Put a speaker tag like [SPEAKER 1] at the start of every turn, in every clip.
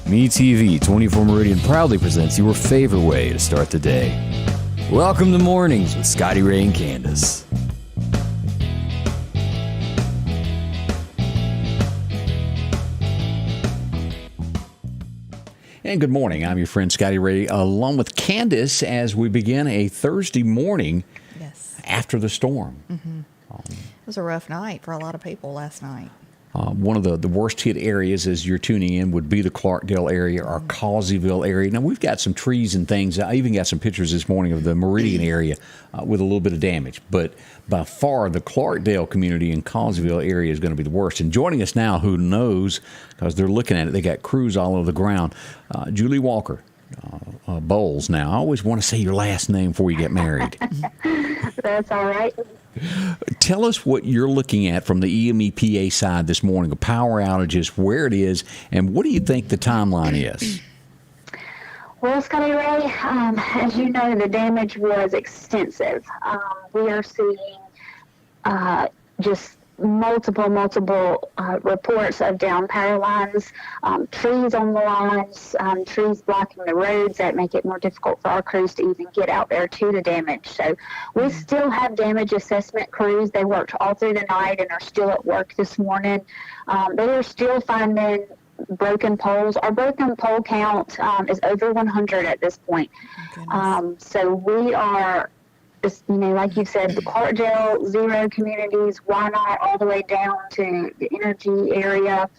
[SPEAKER 1] MeTV 24 Meridian proudly presents your favorite way to start the day. Welcome to Mornings with Scotty Ray and Candace. And good morning. I'm your friend Scotty Ray, along with Candace, as we begin a Thursday morning after the storm.
[SPEAKER 2] Mm-hmm. It was a rough night for a lot of people last night.
[SPEAKER 1] One of the worst hit areas as you're tuning in would be the Clarkdale area or Causeyville area. Now, we've got some trees and things. I even got some pictures this morning of the Meridian area with a little bit of damage. But by far, the Clarkdale community and Causeyville area is going to be the worst. And joining us now, who knows, because they're looking at it, they got crews all over the ground, Julie Walker. Bowles. Now, I always want to say your last name before you get married.
[SPEAKER 3] That's all right.
[SPEAKER 1] Tell us what you're looking at from the EMEPA side this morning, of power outages, where it is, and what do you think the timeline is?
[SPEAKER 3] Well, Scotty Ray, as you know, the damage was extensive. We are seeing just multiple reports of down power lines, trees on the lines, trees blocking the roads that make it more difficult for our crews to even get out there to the damage. So we still have damage assessment crews. They worked all through the night and are still at work this morning. They are still finding broken poles. Our broken pole count is over 100 at this point. So we are, like you said, the Clarkdale, Zero communities, why not all the way down to the energy area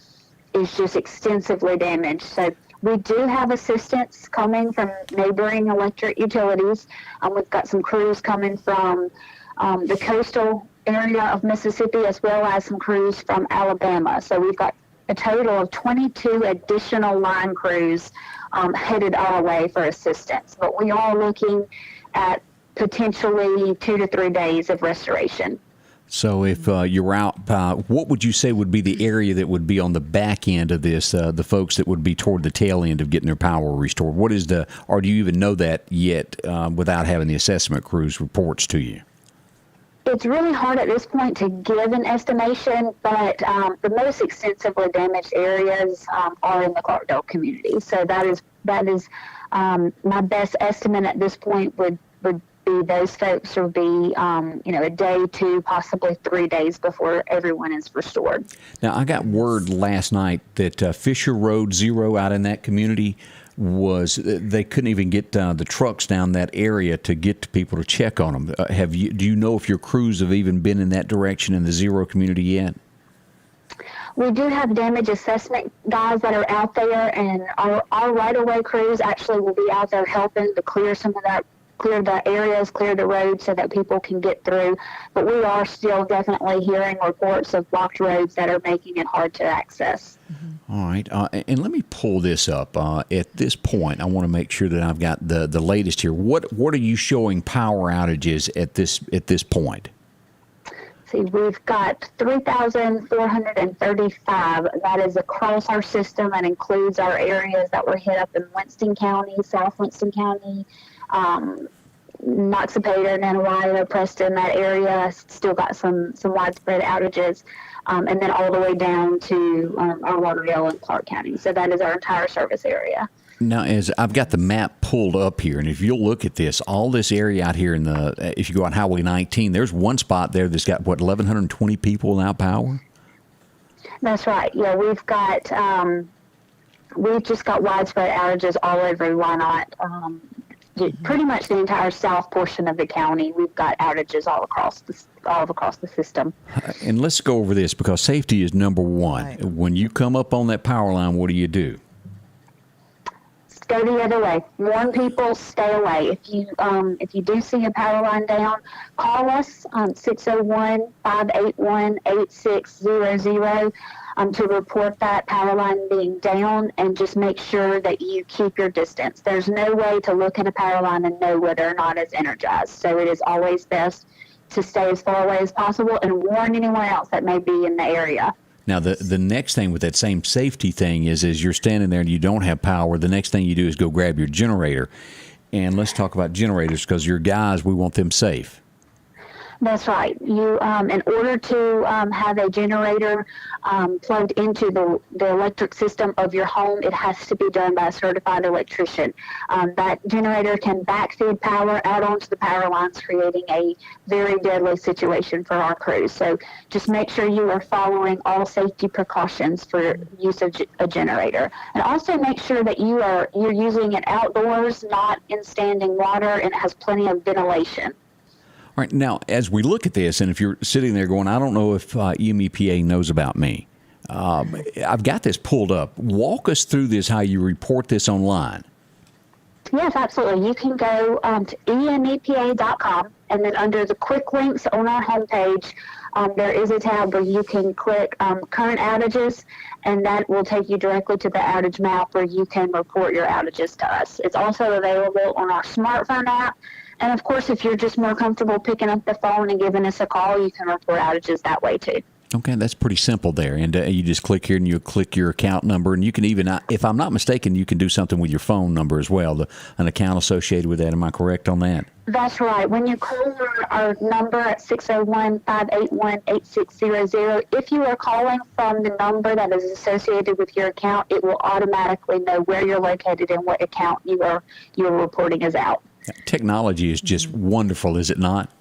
[SPEAKER 3] is just extensively damaged. So we do have assistance coming from neighboring electric utilities. We've got some crews coming from the coastal area of Mississippi, as well as some crews from Alabama. So we've got a total of 22 additional line crews headed our way for assistance. But we are looking at potentially 2 to 3 days of restoration.
[SPEAKER 1] So if you're out, what would you say would be the area that would be on the back end of this, the folks that would be toward the tail end of getting their power restored? What is or do you even know that yet without having the assessment crews reports to you?
[SPEAKER 3] It's really hard at this point to give an estimation, but the most extensively damaged areas are in the Clarkdale community. So that is my best estimate at this point would be those folks will be, a day, 2, possibly 3 days before everyone is restored.
[SPEAKER 1] Now, I got word last night that Fisher Road Zero out in that community they couldn't even get the trucks down that area to get to people to check on them. Do you know if your crews have even been in that direction in the Zero community yet?
[SPEAKER 3] We do have damage assessment guys that are out there, and our right-of-way crews actually will be out there helping to clear some of that, clear the areas, clear the roads so that people can get through. But we are still definitely hearing reports of blocked roads that are making it hard to access.
[SPEAKER 1] Mm-hmm. All right. And let me pull this up. At this point, I want to make sure that I've got the latest here. What are you showing power outages at this point?
[SPEAKER 3] See, we've got 3,435. That is across our system and includes our areas that were hit up in Winston County, South Winston County, Noxapater, Nanawaya, Preston, that area still got some widespread outages, and then all the way down to our Laurel and Clark County. So that is our entire service area.
[SPEAKER 1] Now, as I've got the map pulled up here, and if you'll look at this, all this area out here if you go on Highway 19, there's one spot there that's got, 1,120 people without power?
[SPEAKER 3] That's right. Yeah, we've just got widespread outages all over Why Not. Pretty much the entire south portion of the county, we've got outages all across the system.
[SPEAKER 1] And let's go over this because safety is number one.
[SPEAKER 2] Right.
[SPEAKER 1] When you come up on that power line, what do?
[SPEAKER 3] Go the other way. Warn people, stay away. If you do see a power line down, call us on 601-581-8600 to report that power line being down, and just make sure that you keep your distance. There's no way to look at a power line and know whether or not it's energized. So it is always best to stay as far away as possible and warn anyone else that may be in the area.
[SPEAKER 1] Now, the next thing with that same safety thing is you're standing there and you don't have power, the next thing you do is go grab your generator. And let's talk about generators because your guys, we want them safe.
[SPEAKER 3] That's right. You, in order to have a generator plugged into the electric system of your home, it has to be done by a certified electrician. That generator can backfeed power out onto the power lines, creating a very deadly situation for our crews. So just make sure you are following all safety precautions for use of a generator, and also make sure that you're using it outdoors, not in standing water, and it has plenty of ventilation.
[SPEAKER 1] All right, now, as we look at this, and if you're sitting there going, I don't know if EMEPA knows about me, I've got this pulled up. Walk us through this, how you report this online.
[SPEAKER 3] Yes, absolutely. You can go to emepa.com, and then under the quick links on our homepage, there is a tab where you can click current outages, and that will take you directly to the outage map where you can report your outages to us. It's also available on our smartphone app. And, of course, if you're just more comfortable picking up the phone and giving us a call, you can report outages that way, too.
[SPEAKER 1] Okay, that's pretty simple there. And you just click here and you click your account number. And you can even, if I'm not mistaken, you can do something with your phone number as well, an account associated with that. Am I correct on that?
[SPEAKER 3] That's right. When you call our number at 601-581-8600, if you are calling from the number that is associated with your account, it will automatically know where you're located and what account you're reporting is out.
[SPEAKER 1] Technology is just wonderful, is it not?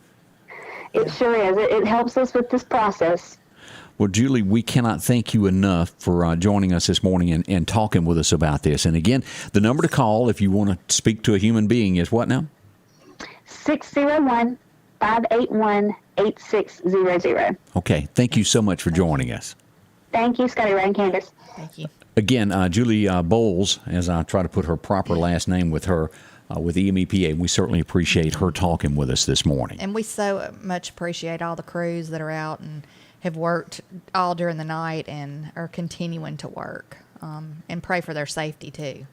[SPEAKER 3] It sure is. It helps us with this process.
[SPEAKER 1] Well, Julie, we cannot thank you enough for joining us this morning and talking with us about this. And again, the number to call if you want to speak to a human being is what now?
[SPEAKER 3] 601-581-8600.
[SPEAKER 1] Okay. Thank you so much for joining us.
[SPEAKER 3] Thank you, Scotty Ray and Candace.
[SPEAKER 2] Thank you.
[SPEAKER 1] Again, Julie Bowles, as I try to put her proper last name with her, with EMEPA, we certainly appreciate her talking with us this morning.
[SPEAKER 2] And we so much appreciate all the crews that are out and have worked all during the night and are continuing to work, and pray for their safety too.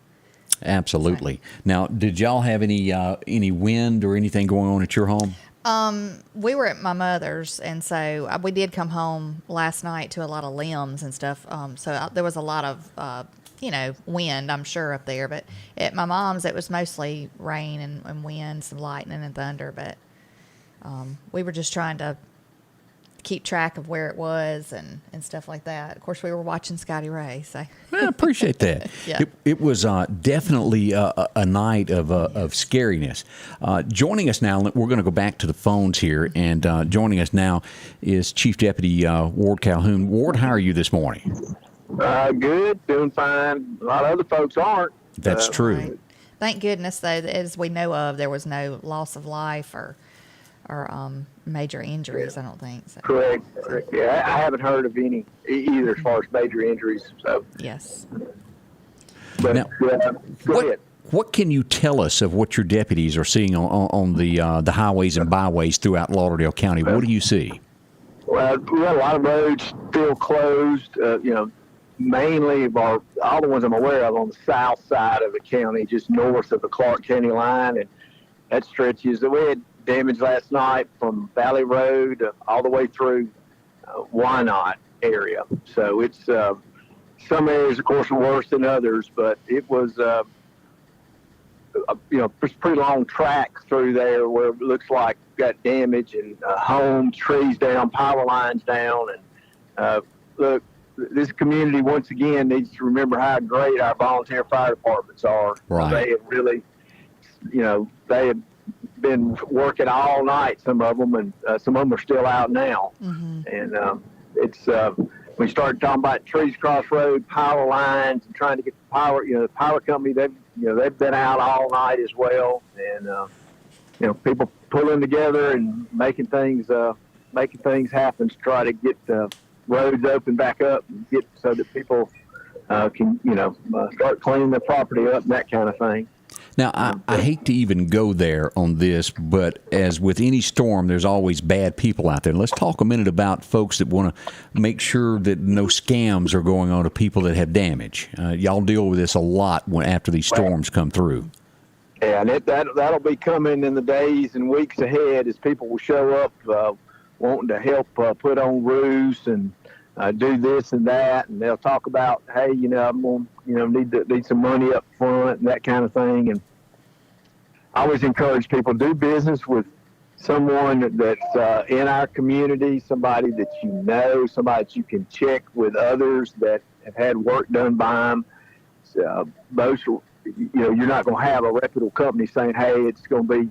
[SPEAKER 1] Absolutely. Now, did y'all have any wind or anything going on at your home?
[SPEAKER 2] We were at my mother's, and so we did come home last night to a lot of limbs and stuff. So there was a lot of, wind, I'm sure, up there. But at my mom's, it was mostly rain and wind, some lightning and thunder. But we were just trying to keep track of where it was and stuff like that. Of course, we were watching Scotty Ray, so
[SPEAKER 1] I appreciate that.
[SPEAKER 2] Yeah.
[SPEAKER 1] It was definitely a night of scariness. Joining us now, we're going to go back to the phones here, and joining us now is Chief Deputy Ward Calhoun. Ward, how are you this morning?
[SPEAKER 4] Good, doing fine. A lot of other folks aren't.
[SPEAKER 1] That's true.
[SPEAKER 2] Right. Thank goodness, though, that as we know of, there was no loss of life or major injuries, I don't think. So.
[SPEAKER 4] Correct. Yeah, I haven't heard of any either as far as major injuries. So.
[SPEAKER 2] Yes.
[SPEAKER 4] But
[SPEAKER 1] Now,
[SPEAKER 4] go ahead.
[SPEAKER 1] What can you tell us of what your deputies are seeing on the highways and byways throughout Lauderdale County? What do you see?
[SPEAKER 4] Well, we had a lot of roads still closed. Mainly all the ones I'm aware of on the south side of the county, just north of the Clark County line, and that stretches. We had damage last night from Valley Road all the way through Wynot area. So it's some areas, of course, are worse than others, but it was pretty long track through there where it looks like got damage and homes, trees down, power lines down, and look. This community, once again, needs to remember how great our volunteer fire departments are.
[SPEAKER 1] Right.
[SPEAKER 4] They have really, they have been working all night, some of them, and some of them are still out now. Mm-hmm. And it's we started talking about trees across road, power lines, and trying to get the power. The power company, they've been out all night as well, and people pulling together and making things happen to try to get roads open back up and get so that people can start cleaning their property up and that kind of thing.
[SPEAKER 1] Now, I hate to even go there on this, but as with any storm, there's always bad people out there. Let's talk a minute about folks that want to make sure that no scams are going on to people that have damage. Y'all deal with this a lot after these storms come through.
[SPEAKER 4] Yeah, and that'll be coming in the days and weeks ahead as people will show up wanting to help put on roofs and do this and that, and they'll talk about, hey, I'm going to need some money up front and that kind of thing. And I always encourage people to do business with someone that's in our community, somebody that you know, somebody that you can check with others that have had work done by them. Most, you're not going to have a reputable company saying, hey, it's going to be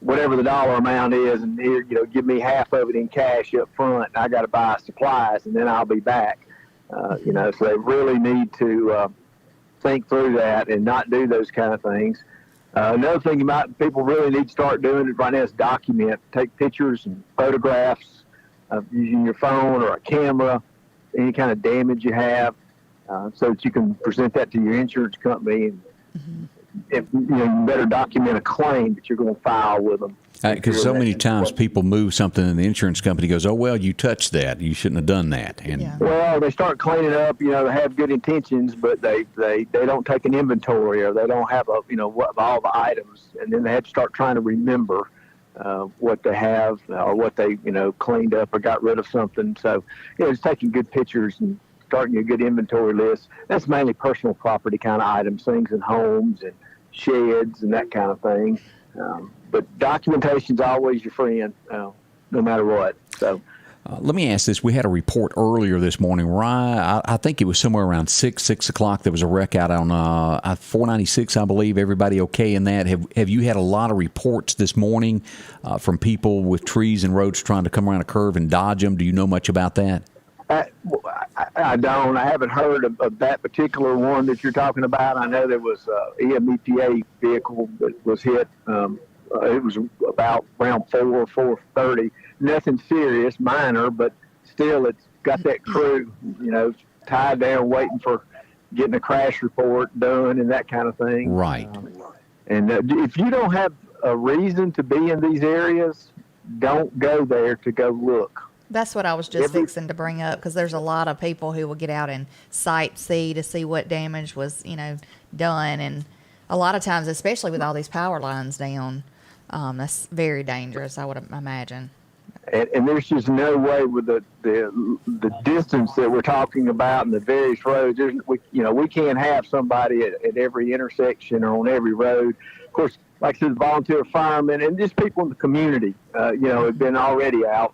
[SPEAKER 4] whatever the dollar amount is, and here, give me half of it in cash up front, and I got to buy supplies, and then I'll be back. So they really need to think through that and not do those kind of things. Another thing people really need to start doing right now is document, take pictures and photographs using your phone or a camera, any kind of damage you have, so that you can present that to your insurance company. And you better document a claim that you're going to file with them.
[SPEAKER 1] Because so many times people move something and the insurance company goes, oh, well, you touched that. You shouldn't have done that. And
[SPEAKER 4] Well, they start cleaning up, they have good intentions, but they don't take an inventory, or they don't have all the items. And then they have to start trying to remember what they have or what they, cleaned up or got rid of something. So, just taking good pictures and starting a good inventory list. That's mainly personal property kind of items, things in homes and sheds and that kind of thing. But documentation's always your friend, no matter what. So,
[SPEAKER 1] let me ask this. We had a report earlier this morning, right? I think it was somewhere around 6 o'clock. There was a wreck out on 496, I believe. Everybody okay in that? Have you had a lot of reports this morning from people with trees and roads trying to come around a curve and dodge them? Do you know much about that?
[SPEAKER 4] I don't. I haven't heard of that particular one that you're talking about. I know there was an EMEPA vehicle that was hit. It was about around 4:30. Nothing serious, minor, but still, it's got that crew, tied down, waiting for getting a crash report done and that kind of thing.
[SPEAKER 1] Right.
[SPEAKER 4] And if you don't have a reason to be in these areas, don't go there to go look.
[SPEAKER 2] That's what I was just fixing to bring up, because there's a lot of people who will get out and sightsee to see what damage was, done. And a lot of times, especially with all these power lines down, that's very dangerous, I would imagine.
[SPEAKER 4] And there's just no way with the distance that we're talking about and the various roads. We can't have somebody at every intersection or on every road. Of course, like I said, volunteer firemen and just people in the community, have been already out,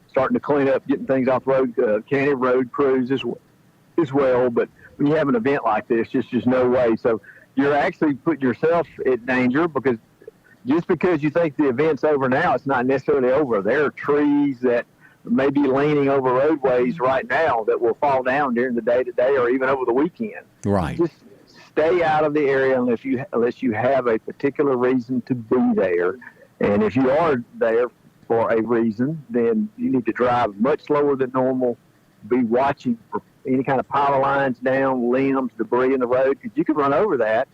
[SPEAKER 4] starting to clean up, getting things off the road, county road crews as well. But when you have an event like this, just no way. So you're actually putting yourself at danger, because just because you think the event's over now, it's not necessarily over. There are trees that may be leaning over roadways right now that will fall down during the day today or even over the weekend.
[SPEAKER 1] Right.
[SPEAKER 4] Just stay out of the area unless you have a particular reason to be there. And if you are there for a reason, then you need to drive much slower than normal. Be watching for any kind of power lines down, limbs, debris in the road, because you could run over that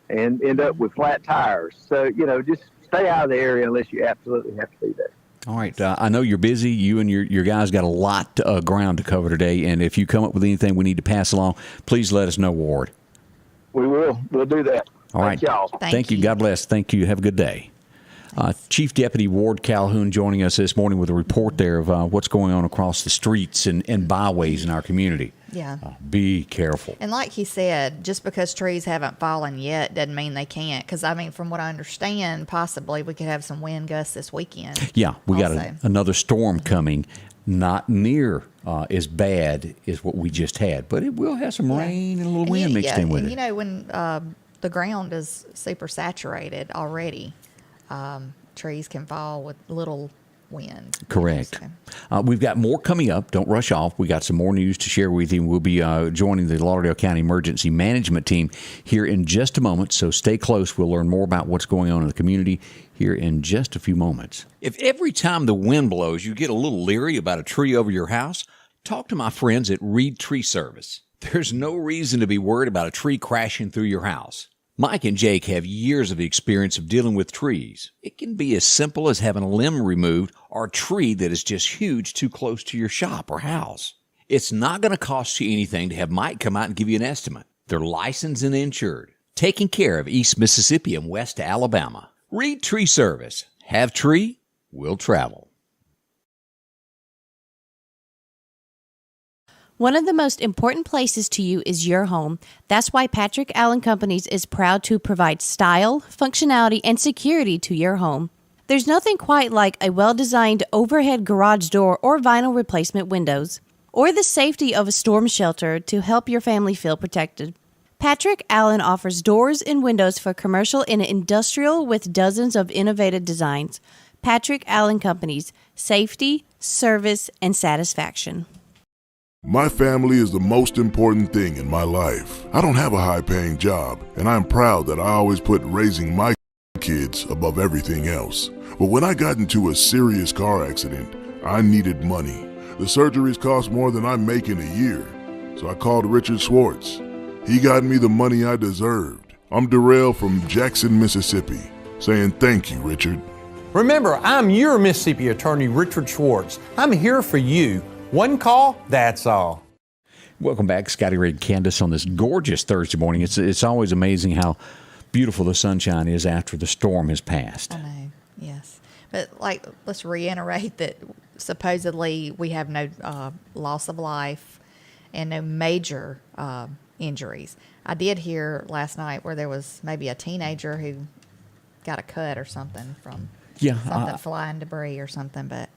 [SPEAKER 4] and end up with flat tires. So, just stay out of the area unless you absolutely have to be there.
[SPEAKER 1] All right. I know you're busy. You and your guys got a lot of ground to cover today. And if you come up with anything we need to pass along, please let us know, Ward.
[SPEAKER 4] We will. We'll do that.
[SPEAKER 1] All right.
[SPEAKER 4] Thank y'all.
[SPEAKER 1] Thank you. God bless. Thank you. Have a good day. Chief Deputy Ward Calhoun joining us this morning with a report there of what's going on across the streets and byways in our community.
[SPEAKER 2] Yeah.
[SPEAKER 1] Be careful.
[SPEAKER 2] And like he said, just because trees haven't fallen yet doesn't mean they can't. Because, from what I understand, possibly we could have some wind gusts this weekend.
[SPEAKER 1] Yeah, we got another storm coming. Not near as bad as what we just had, but it will have some rain and a little wind mixed in with it.
[SPEAKER 2] When the ground is super saturated already, trees can fall with little wind.
[SPEAKER 1] Correct. We've got more coming up. Don't rush off. We got some more news to share with you. We'll be joining the Lauderdale County Emergency Management Team here in just a moment, so stay close. We'll learn more about what's going on in the community here in just a few moments. If every time the wind blows you get a little leery about a tree over your house, talk to my friends at Reed Tree Service. There's no reason to be worried about a tree crashing through your house. Mike and Jake have years of experience of dealing with trees. It can be as simple as having a limb removed or a tree that is just huge too close to your shop or house. It's not going to cost you anything to have Mike come out and give you an estimate. They're licensed and insured, taking care of East Mississippi and West Alabama. Reed Tree Service. Have tree, will travel.
[SPEAKER 5] One of the most important places to you is your home. That's why Patrick Allen Companies is proud to provide style, functionality, and security to your home. There's nothing quite like a well-designed overhead garage door or vinyl replacement windows, or the safety of a storm shelter to help your family feel protected. Patrick Allen offers doors and windows for commercial and industrial with dozens of innovative designs. Patrick Allen Companies, safety, service, and satisfaction.
[SPEAKER 6] My family is the most important thing in my life. I don't have a high-paying job, and I'm proud that I always put raising my kids above everything else. But when I got into a serious car accident, I needed money. The surgeries cost more than I make in a year, so I called Richard Schwartz. He got me the money I deserved. I'm Darrell from Jackson, Mississippi, saying thank you, Richard.
[SPEAKER 7] Remember, I'm your Mississippi attorney, Richard Schwartz. I'm here for you. One call, that's all.
[SPEAKER 1] Welcome back, Scotty Ray and Candace, on this gorgeous Thursday morning. It's always amazing how beautiful the sunshine is after the storm has passed.
[SPEAKER 2] I know, yes. But, let's reiterate that supposedly we have no loss of life and no major injuries. I did hear last night where there was maybe a teenager who got a cut or something from something flying debris or something, but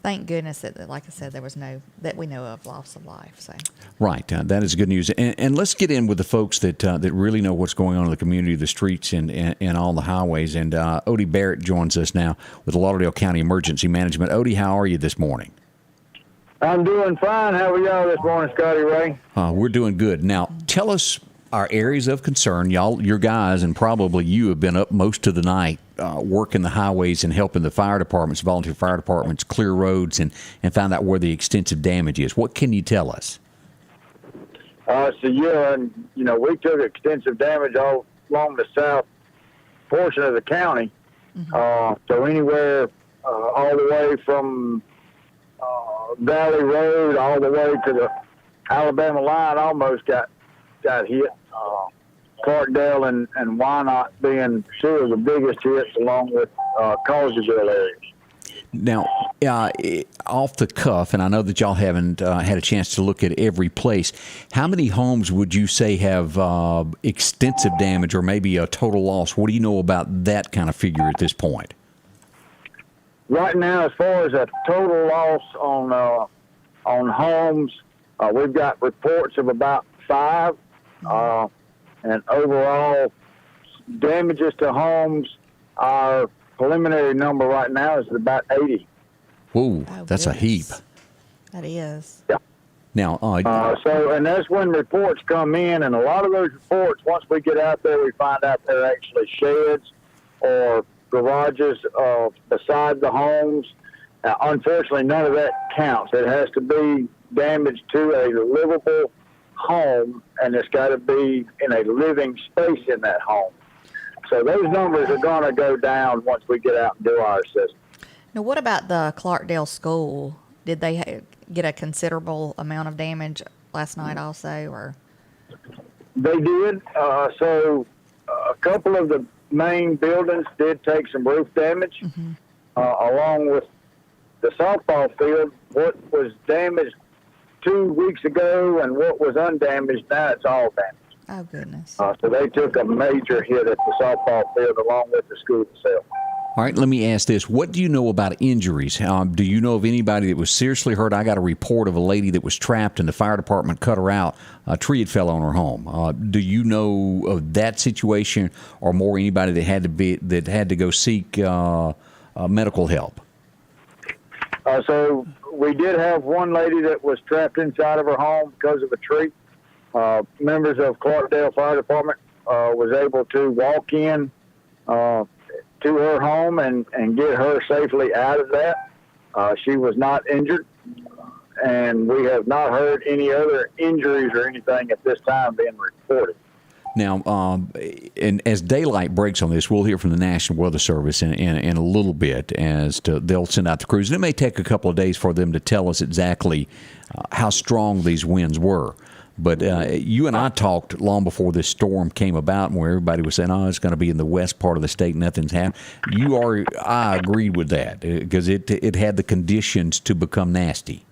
[SPEAKER 2] thank goodness that, like I said, there was no, that we know of, loss of life. So
[SPEAKER 1] right, that is good news. And let's get in with the folks that really know what's going on in the community, the streets, and all the highways. And Odie Barrett joins us now with Lauderdale County Emergency Management. Odie, how are you this morning?
[SPEAKER 4] I'm doing fine. How are y'all this morning, Scotty Ray?
[SPEAKER 1] We're doing good. Now, tell us our areas of concern. Y'all, your guys, and probably you have been up most of the night working the highways and helping the fire departments, volunteer fire departments, clear roads and find out where the extensive damage is. What can you tell us?
[SPEAKER 4] We took extensive damage all along the south portion of the county. Mm-hmm. So anywhere all the way from Valley Road all the way to the Alabama line almost got hit. Clarkdale and Wynot being two of the biggest hits, along with Causeyville areas.
[SPEAKER 1] Now, off the cuff, and I know that y'all haven't had a chance to look at every place, how many homes would you say have extensive damage or maybe a total loss? What do you know about that kind of figure at this point?
[SPEAKER 4] Right now, as far as a total loss on homes, we've got reports of about 5. And overall damages to homes, our preliminary number right now is about 80.
[SPEAKER 1] Whoa, that's a heap.
[SPEAKER 2] That is.
[SPEAKER 4] Yeah.
[SPEAKER 1] Now,
[SPEAKER 4] and that's when reports come in, and a lot of those reports, once we get out there, we find out they're actually sheds or garages beside the homes. Unfortunately, none of that counts. It has to be damage to a livable home, and it's got to be in a living space in that home. So those numbers are going to go down once we get out and do our assessment.
[SPEAKER 2] Now, what about the Clarkdale School? Did they get a considerable amount of damage last night also, or?
[SPEAKER 4] They did. So a couple of the main buildings did take some roof damage, mm-hmm. Along with the softball field. What was damaged 2 weeks ago and what was undamaged, now it's all damaged.
[SPEAKER 2] Oh, goodness.
[SPEAKER 4] So they took a major hit at the softball field along with the school itself.
[SPEAKER 1] All right, let me ask this. What do you know about injuries? Do you know of anybody that was seriously hurt? I got a report of a lady that was trapped and the fire department cut her out. A tree had fell on her home. Do you know of that situation or more anybody that had to go seek medical help?
[SPEAKER 4] So we did have one lady that was trapped inside of her home because of a tree. Members of Clarkdale Fire Department was able to walk in to her home and get her safely out of that. She was not injured, and we have not heard any other injuries or anything at this time being reported.
[SPEAKER 1] Now, and as daylight breaks on this, we'll hear from the National Weather Service in a little bit as to they'll send out the crews. And it may take a couple of days for them to tell us exactly how strong these winds were. But you and I talked long before this storm came about, where everybody was saying, "Oh, it's going to be in the west part of the state. Nothing's happened." I agreed with that because it had the conditions to become nasty.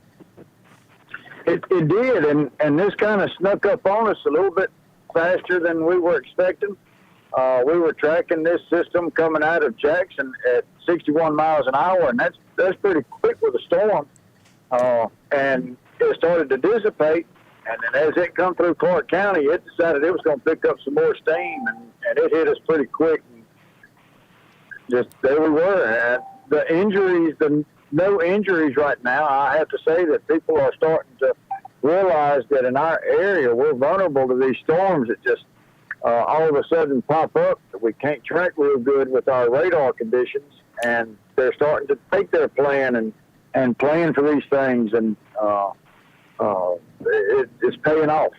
[SPEAKER 4] It did, and this kind of snuck up on us a little bit faster than we were expecting. we were tracking this system coming out of Jackson at 61 miles an hour, and that's pretty quick with a storm. And it started to dissipate, and then as it come through Clark County, it decided it was going to pick up some more steam, and it hit us pretty quick. And just there we were. And the injuries, no injuries right now. I have to say that people are starting to realize that in our area we're vulnerable to these storms that just all of a sudden pop up that we can't track real good with our radar conditions, and they're starting to take their plan and plan for these things, and it's paying off.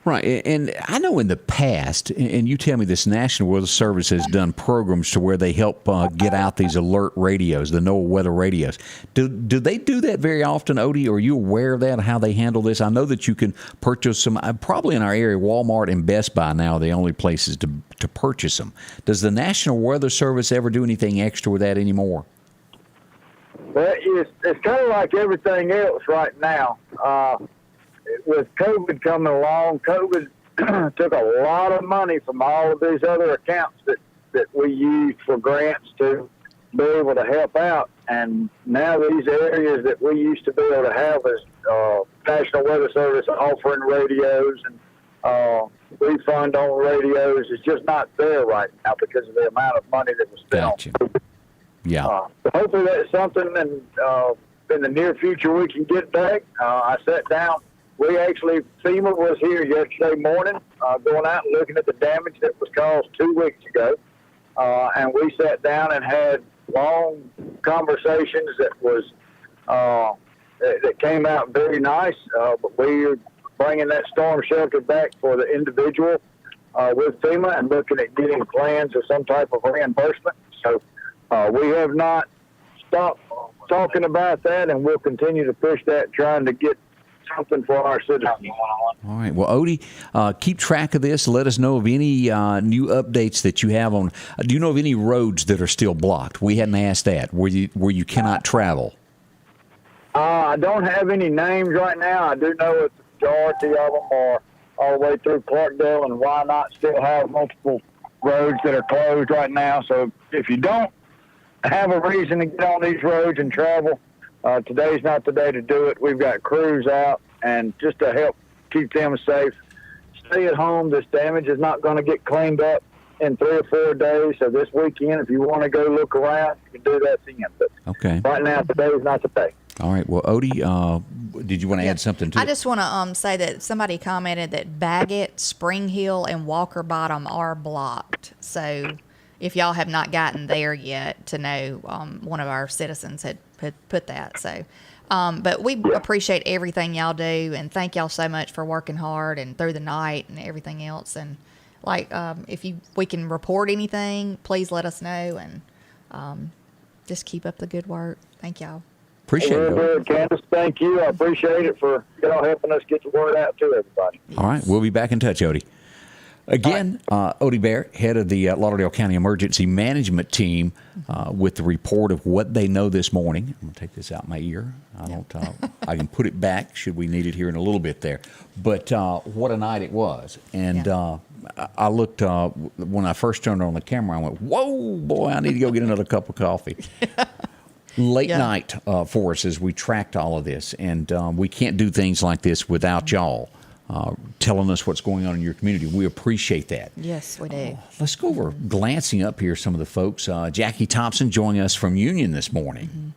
[SPEAKER 1] Right, and I know in the past, and you tell me this National Weather Service has done programs to where they help get out these alert radios, the NOAA weather radios. Do they do that very often, Odie? Are you aware of that, how they handle this? I know that you can purchase them, probably in our area, Walmart and Best Buy now are the only places to purchase them. Does the National Weather Service ever do anything extra with that anymore?
[SPEAKER 4] Well, it's kind of like everything else right now. With COVID coming along, COVID took a lot of money from all of these other accounts that we used for grants to be able to help out. And now these areas that we used to be able to have as National Weather Service offering radios and refund on radios is just not there right now because of the amount of money that was spent.
[SPEAKER 1] Gotcha. Yeah.
[SPEAKER 4] Hopefully that's something in the near future we can get back. I sat down. FEMA was here yesterday morning, going out and looking at the damage that was caused 2 weeks ago. And we sat down and had long conversations that came out very nice. But we're bringing that storm shelter back for the individual with FEMA and looking at getting plans of some type of reimbursement. So we have not stopped talking about that, and we'll continue to push that, trying to get something for our citizens.
[SPEAKER 1] All right. Well, Odie, keep track of this. Let us know of any new updates that you have on. Do you know of any roads that are still blocked? We hadn't asked that. Where you cannot travel.
[SPEAKER 4] I don't have any names right now. I do know that the majority of them are all the way through Clarkdale and Wynot still have multiple roads that are closed right now. So if you don't have a reason to get on these roads and travel, today's not the day to do it. We've got crews out, and just to help keep them safe, stay at home. This damage is not going to get cleaned up in 3 or 4 days. So this weekend, if you want to go look around, you can do that then. But
[SPEAKER 1] okay.
[SPEAKER 4] Right now, today is not the day.
[SPEAKER 1] All right. Well, Odie, did you want to add something to it?
[SPEAKER 2] I just want to say that somebody commented that Baggett, Spring Hill, and Walker Bottom are blocked. So if y'all have not gotten there yet, to know, one of our citizens had put that. So, but we appreciate everything y'all do, and thank y'all so much for working hard and through the night and everything else. And if we can report anything, please let us know, and just keep up the good work. Thank y'all.
[SPEAKER 1] Appreciate it.
[SPEAKER 4] Good, Candace. Thank you. I appreciate it for y'all helping us get the word out to everybody.
[SPEAKER 1] All right. We'll be back in touch, Odie. Again, Odie Barrett, head of the Lauderdale County Emergency Management Team, with the report of what they know this morning. I'm going to take this out my ear. I can put it back should we need it here in a little bit there. But what a night it was. And I looked, when I first turned on the camera, I went, whoa, boy, I need to go get another cup of coffee. Late night for us as we tracked all of this. And we can't do things like this without y'all. Telling us what's going on in your community. We appreciate that.
[SPEAKER 2] Yes, we do.
[SPEAKER 1] Let's go over, glancing up here, some of the folks. Jackie Thompson joining us from Union this morning.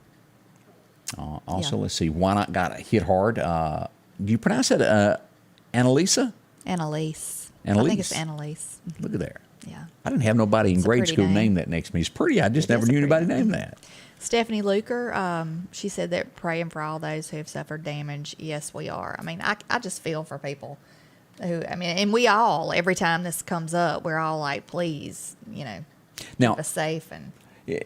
[SPEAKER 1] Also, let's see, Wynot got hit hard. Do you pronounce it
[SPEAKER 2] Annalise.
[SPEAKER 1] Annalise?
[SPEAKER 2] I think it's Annalise.
[SPEAKER 1] Look at there.
[SPEAKER 2] Yeah.
[SPEAKER 1] I didn't have nobody in grade school name that next to me. It's pretty. I just never knew anybody named that.
[SPEAKER 2] Stephanie Luker, she said that praying for all those who have suffered damage. Yes, we are. I mean, I just feel for people and we all, every time this comes up, we're all like, please,
[SPEAKER 1] now,
[SPEAKER 2] keep us safe. And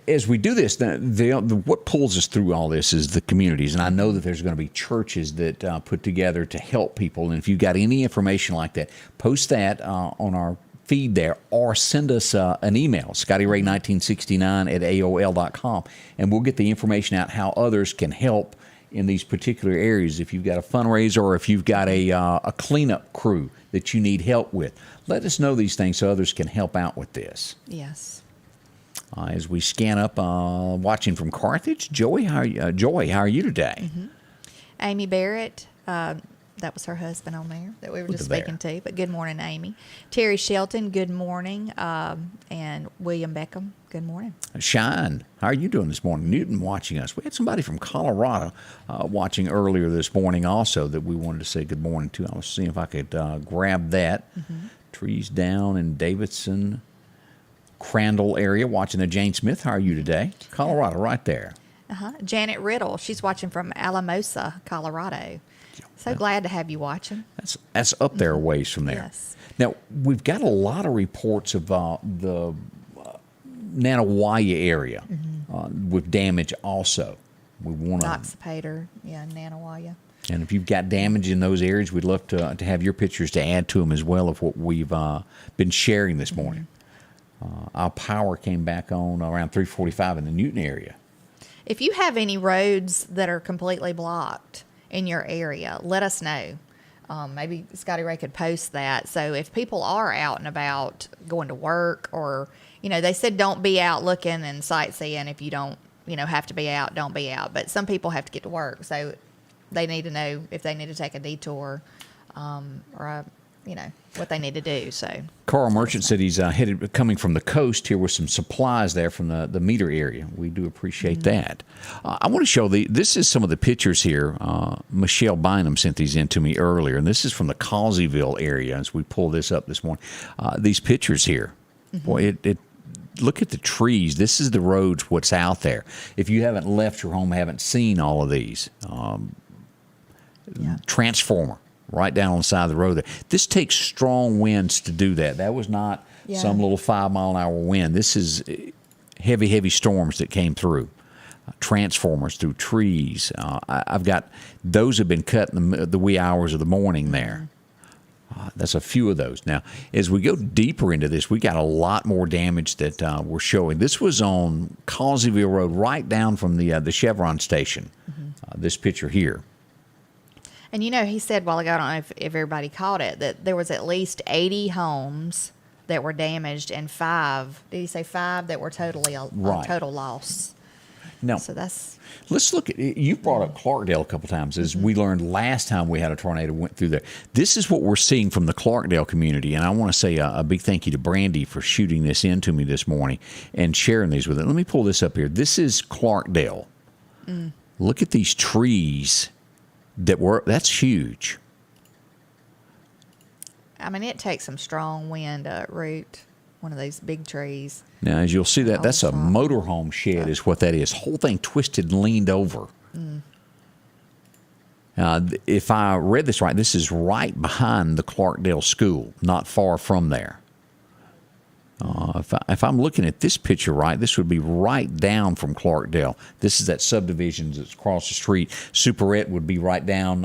[SPEAKER 1] as we do this, what pulls us through all this is the communities. And I know that there's going to be churches that put together to help people. And if you've got any information like that, post that on our feed there, or send us an email, ScottyRay1969 at AOL.com, and we'll get the information out how others can help in these particular areas. If you've got a fundraiser or if you've got a cleanup crew that you need help with, let us know these things so others can help out with this.
[SPEAKER 2] Yes.
[SPEAKER 1] As we scan up, watching from Carthage, Joy, how are you today?
[SPEAKER 2] Amy Barrett, that was her husband on there that we were just speaking to. But good morning, Amy. Terry Shelton, good morning. And William Beckham, good morning.
[SPEAKER 1] Shine, how are you doing this morning? Newton watching us. We had somebody from Colorado watching earlier this morning also that we wanted to say good morning to. I was seeing if I could grab that. Trees down in Davidson, Crandall area, watching the Jane Smith. How are you today? Colorado, right there.
[SPEAKER 2] Janet Riddle, she's watching from Alamosa, Colorado. So glad to have you watching.
[SPEAKER 1] That's up there a ways from there.
[SPEAKER 2] Yes.
[SPEAKER 1] Now, we've got a lot of reports about the Nanawaya area with damage also. We want to
[SPEAKER 2] Noxapater, Nanawaya.
[SPEAKER 1] And if you've got damage in those areas, we'd love to have your pictures to add to them as well of what we've been sharing this morning. Our power came back on around 3:45 in the Newton area.
[SPEAKER 2] If you have any roads that are completely blocked in your area, let us know. Maybe Scotty Ray could post that. So if people are out and about going to work, or, they said don't be out looking and sightseeing. If you don't, have to be out, don't be out. But some people have to get to work. So they need to know if they need to take a detour or what they need to do. So
[SPEAKER 1] Carl Merchant said he's coming from the coast here with some supplies there from the meter area. We do appreciate that. I want to show this is some of the pictures here. Michelle Bynum sent these in to me earlier, and this is from the Causeyville area as we pull this up this morning. These pictures here, boy, it look at the trees. This is the roads, what's out there. If you haven't left your home, haven't seen all of these. Transformer right down on the side of the road there. This takes strong winds to do that. That was not some little 5-mile-an-hour wind. This is heavy, heavy storms that came through. Transformers through trees. I've got those have been cut in the wee hours of the morning there. That's a few of those. Now, as we go deeper into this, we got a lot more damage that we're showing. This was on Causeyville Road, right down from the Chevron station. This picture here.
[SPEAKER 2] And he said a while ago, I don't know if everybody caught it, that there was at least 80 homes that were damaged and 5, did he say 5 that were totally a total loss?
[SPEAKER 1] No.
[SPEAKER 2] So that's...
[SPEAKER 1] Let's look at, you brought up Clarkdale a couple times, as we learned last time we had a tornado went through there. This is what we're seeing from the Clarkdale community, and I want to say a big thank you to Brandy for shooting this in to me this morning and sharing these with it. Let me pull this up here. This is Clarkdale. Look at these trees. That's huge.
[SPEAKER 2] I mean, it takes some strong wind to uproot one of these big trees.
[SPEAKER 1] Now, as you'll see, that's a motorhome shed is what that is. Whole thing twisted and leaned over. If I read this right, this is right behind the Clarkdale School, not far from there. If I'm looking at this picture right, this would be right down from Clarkdale. This is that subdivision that's across the street. Superette would be right down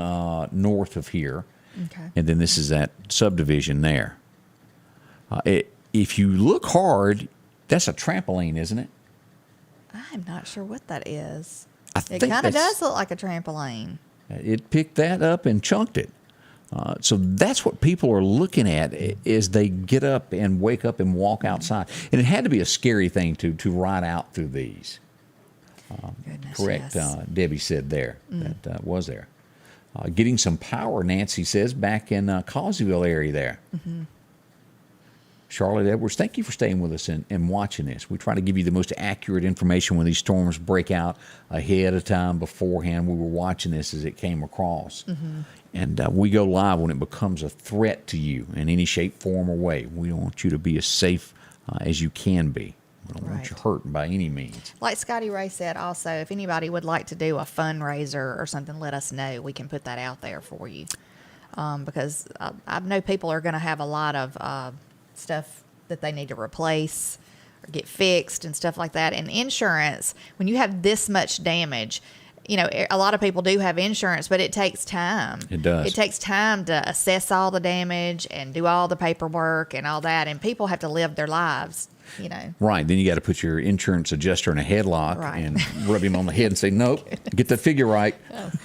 [SPEAKER 1] north of here. Okay. And then this is that subdivision there. If you look hard, that's a trampoline, isn't it?
[SPEAKER 2] I'm not sure what that is.
[SPEAKER 1] It
[SPEAKER 2] kind of does look like a trampoline.
[SPEAKER 1] It picked that up and chunked it. So that's what people are looking at as they get up and wake up and walk outside. And it had to be a scary thing to ride out through these.
[SPEAKER 2] Goodness,
[SPEAKER 1] Correct,
[SPEAKER 2] yes.
[SPEAKER 1] Debbie said there. That was there. Getting some power, Nancy says, back in Causeyville area there. Charlotte Edwards, thank you for staying with us and watching this. We try to give you the most accurate information when these storms break out ahead of time beforehand. We were watching this as it came across. And we go live when it becomes a threat to you in any shape, form, or way. We want you to be as safe as you can be. We don't want you hurt by any means.
[SPEAKER 2] Like Scotty Ray said also, if anybody would like to do a fundraiser or something, let us know. We can put that out there for you. Because I know people are going to have a lot of stuff that they need to replace or get fixed and stuff like that. And insurance, when you have this much damage, a lot of people do have insurance, but it takes time.
[SPEAKER 1] It does.
[SPEAKER 2] It takes time to assess all the damage and do all the paperwork and all that. And people have to live their lives.
[SPEAKER 1] Right. Then you got to put your insurance adjuster in a headlock and rub him on the head and say, nope, get the figure right.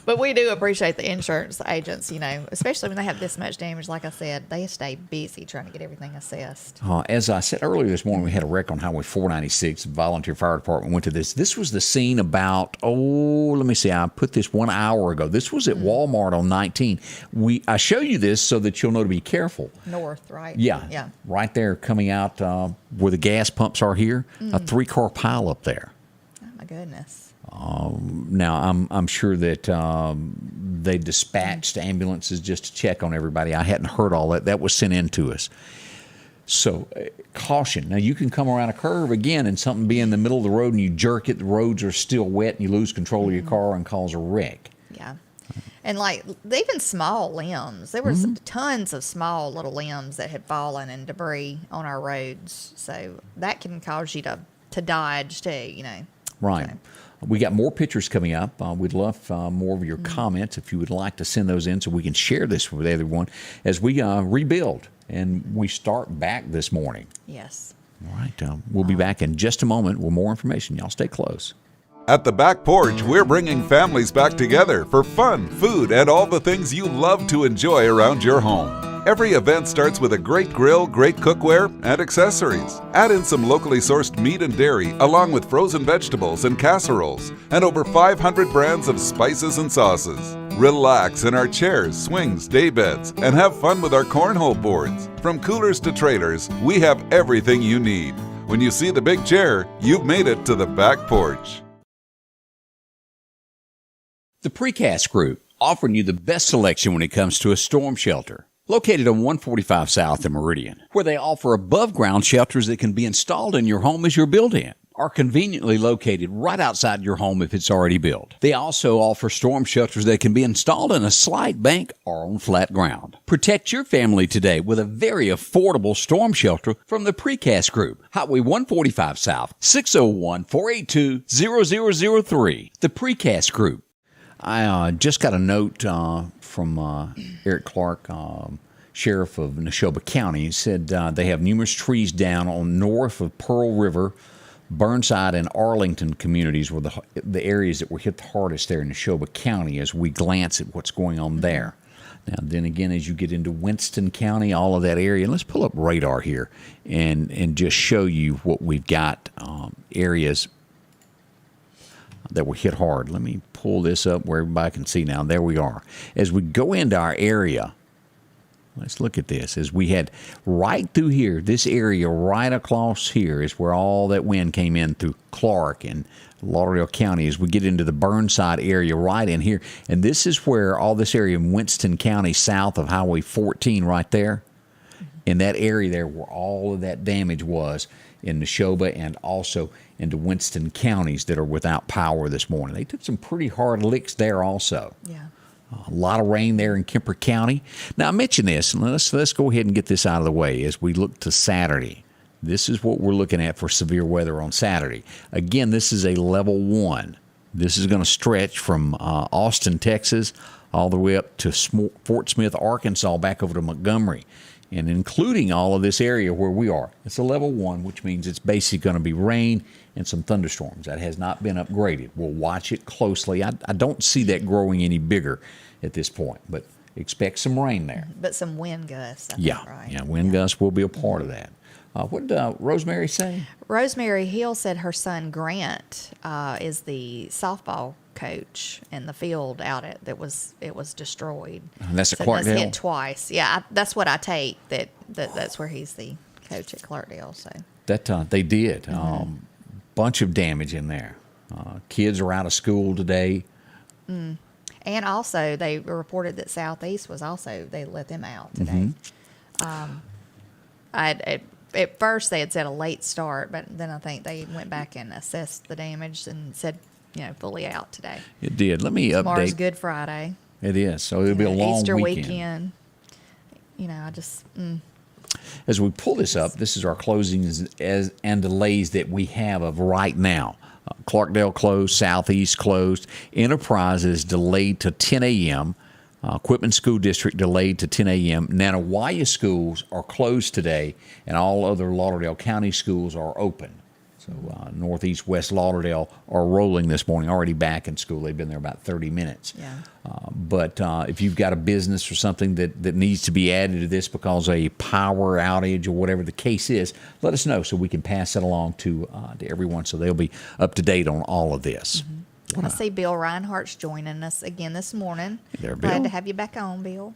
[SPEAKER 2] But we do appreciate the insurance agents, especially when they have this much damage. Like I said, they stay busy trying to get everything assessed.
[SPEAKER 1] As I said earlier this morning, we had a wreck on Highway 496. The volunteer fire department went to this. This was the scene about, let me see, I put this 1 hour ago. This was at Walmart on 19. I show you this so that you'll know to be careful.
[SPEAKER 2] North, right?
[SPEAKER 1] Yeah. Right there coming out where the gas pumps are here, a 3-car pile up there.
[SPEAKER 2] Oh, my goodness.
[SPEAKER 1] Now, I'm sure that they dispatched ambulances just to check on everybody. I hadn't heard all that. That was sent in to us. So, caution. Now, you can come around a curve again and something be in the middle of the road and you jerk it, the roads are still wet, and you lose control of your car and cause a wreck.
[SPEAKER 2] Yeah. And even small limbs, there was tons of small little limbs that had fallen and debris on our roads. So that can cause you to dodge too,
[SPEAKER 1] Right.
[SPEAKER 2] So.
[SPEAKER 1] We got more pictures coming up. We'd love more of your comments if you would like to send those in so we can share this with everyone as we rebuild and we start back this morning.
[SPEAKER 2] Yes.
[SPEAKER 1] All right. We'll be back in just a moment with more information. Y'all stay close.
[SPEAKER 8] At the Back Porch, we're bringing families back together for fun, food, and all the things you love to enjoy around your home. Every event starts with a great grill, great cookware, and accessories. Add in some locally sourced meat and dairy, along with frozen vegetables and casseroles, and over 500 brands of spices and sauces. Relax in our chairs, swings, daybeds, and have fun with our cornhole boards. From coolers to trailers, we have everything you need. When you see the big chair, you've made it to the Back Porch.
[SPEAKER 1] The Precast Group, offering you the best selection when it comes to a storm shelter. Located on 145 South in Meridian, where they offer above-ground shelters that can be installed in your home as you're built in, are conveniently located right outside your home if it's already built. They also offer storm shelters that can be installed in a slight bank or on flat ground. Protect your family today with a very affordable storm shelter from the Precast Group. Highway 145 South, 601-482-0003. The Precast Group. I just got a note from Eric Clark, Sheriff of Neshoba County. He said they have numerous trees down on north of Pearl River, Burnside, and Arlington communities were the areas that were hit the hardest there in Neshoba County as we glance at what's going on there. Now, then again, as you get into Winston County, all of that area, and let's pull up radar here and just show you what we've got, areas that were hit hard. Let me pull this up where everybody can see now. There we are. As we go into our area, let's look at this. As we had right through here, this area right across here is where all that wind came in through Clark and Laurel County. As we get into the Burnside area right in here, and this is where all this area in Winston County south of Highway 14 right there, in that area there where all of that damage was in Neshoba and also into Winston counties that are without power this morning. They took some pretty hard licks there also.
[SPEAKER 2] Yeah.
[SPEAKER 1] A lot of rain there in Kemper County. Now, I mentioned this, and let's go ahead and get this out of the way as we look to Saturday. This is what we're looking at for severe weather on Saturday. Again, this is a level 1. This is going to stretch from Austin, Texas, all the way up to Fort Smith, Arkansas, back over to Montgomery, and including all of this area where we are. It's a level 1, which means it's basically going to be rain and some thunderstorms. That has not been upgraded. We'll watch it closely. I don't see that growing any bigger at this point, but expect some rain there.
[SPEAKER 2] But some wind gusts, I think, right?
[SPEAKER 1] Yeah, wind gusts will be a part of that. What did Rosemary say?
[SPEAKER 2] Rosemary Hill said her son Grant is the softball coach in the field out at it was destroyed.
[SPEAKER 1] And that's at
[SPEAKER 2] so
[SPEAKER 1] Clarkdale?
[SPEAKER 2] That's hit twice. Yeah, that's what I take. That's where he's the coach at Clarkdale. So
[SPEAKER 1] that they did. Bunch of damage in there. Kids are out of school today.
[SPEAKER 2] And also, they reported that Southeast was also, they let them out today. At first, they had said a late start, but then I think they went back and assessed the damage and said, fully out today.
[SPEAKER 1] It did. Let me
[SPEAKER 2] Tomorrow's
[SPEAKER 1] update.
[SPEAKER 2] Good Friday.
[SPEAKER 1] It is. So it'll be a long
[SPEAKER 2] Easter
[SPEAKER 1] weekend.
[SPEAKER 2] I just...
[SPEAKER 1] As we pull this up, this is our closings and delays that we have of right now. Clarkdale closed, Southeast closed. Enterprise is delayed to 10 a.m. Quitman School District delayed to 10 a.m. Nanawaya schools are closed today, and all other Lauderdale County schools are open. So Northeast West Lauderdale are rolling this morning, already back in school. They've been there about 30 minutes.
[SPEAKER 2] Yeah.
[SPEAKER 1] But if you've got a business or something that needs to be added to this because of a power outage or whatever the case is, let us know so we can pass that along to everyone so they'll be up to date on all of this.
[SPEAKER 2] Mm-hmm. I see Bill Reinhardt's joining us again this morning.
[SPEAKER 1] Hey there, Bill.
[SPEAKER 2] Glad to have you back on, Bill.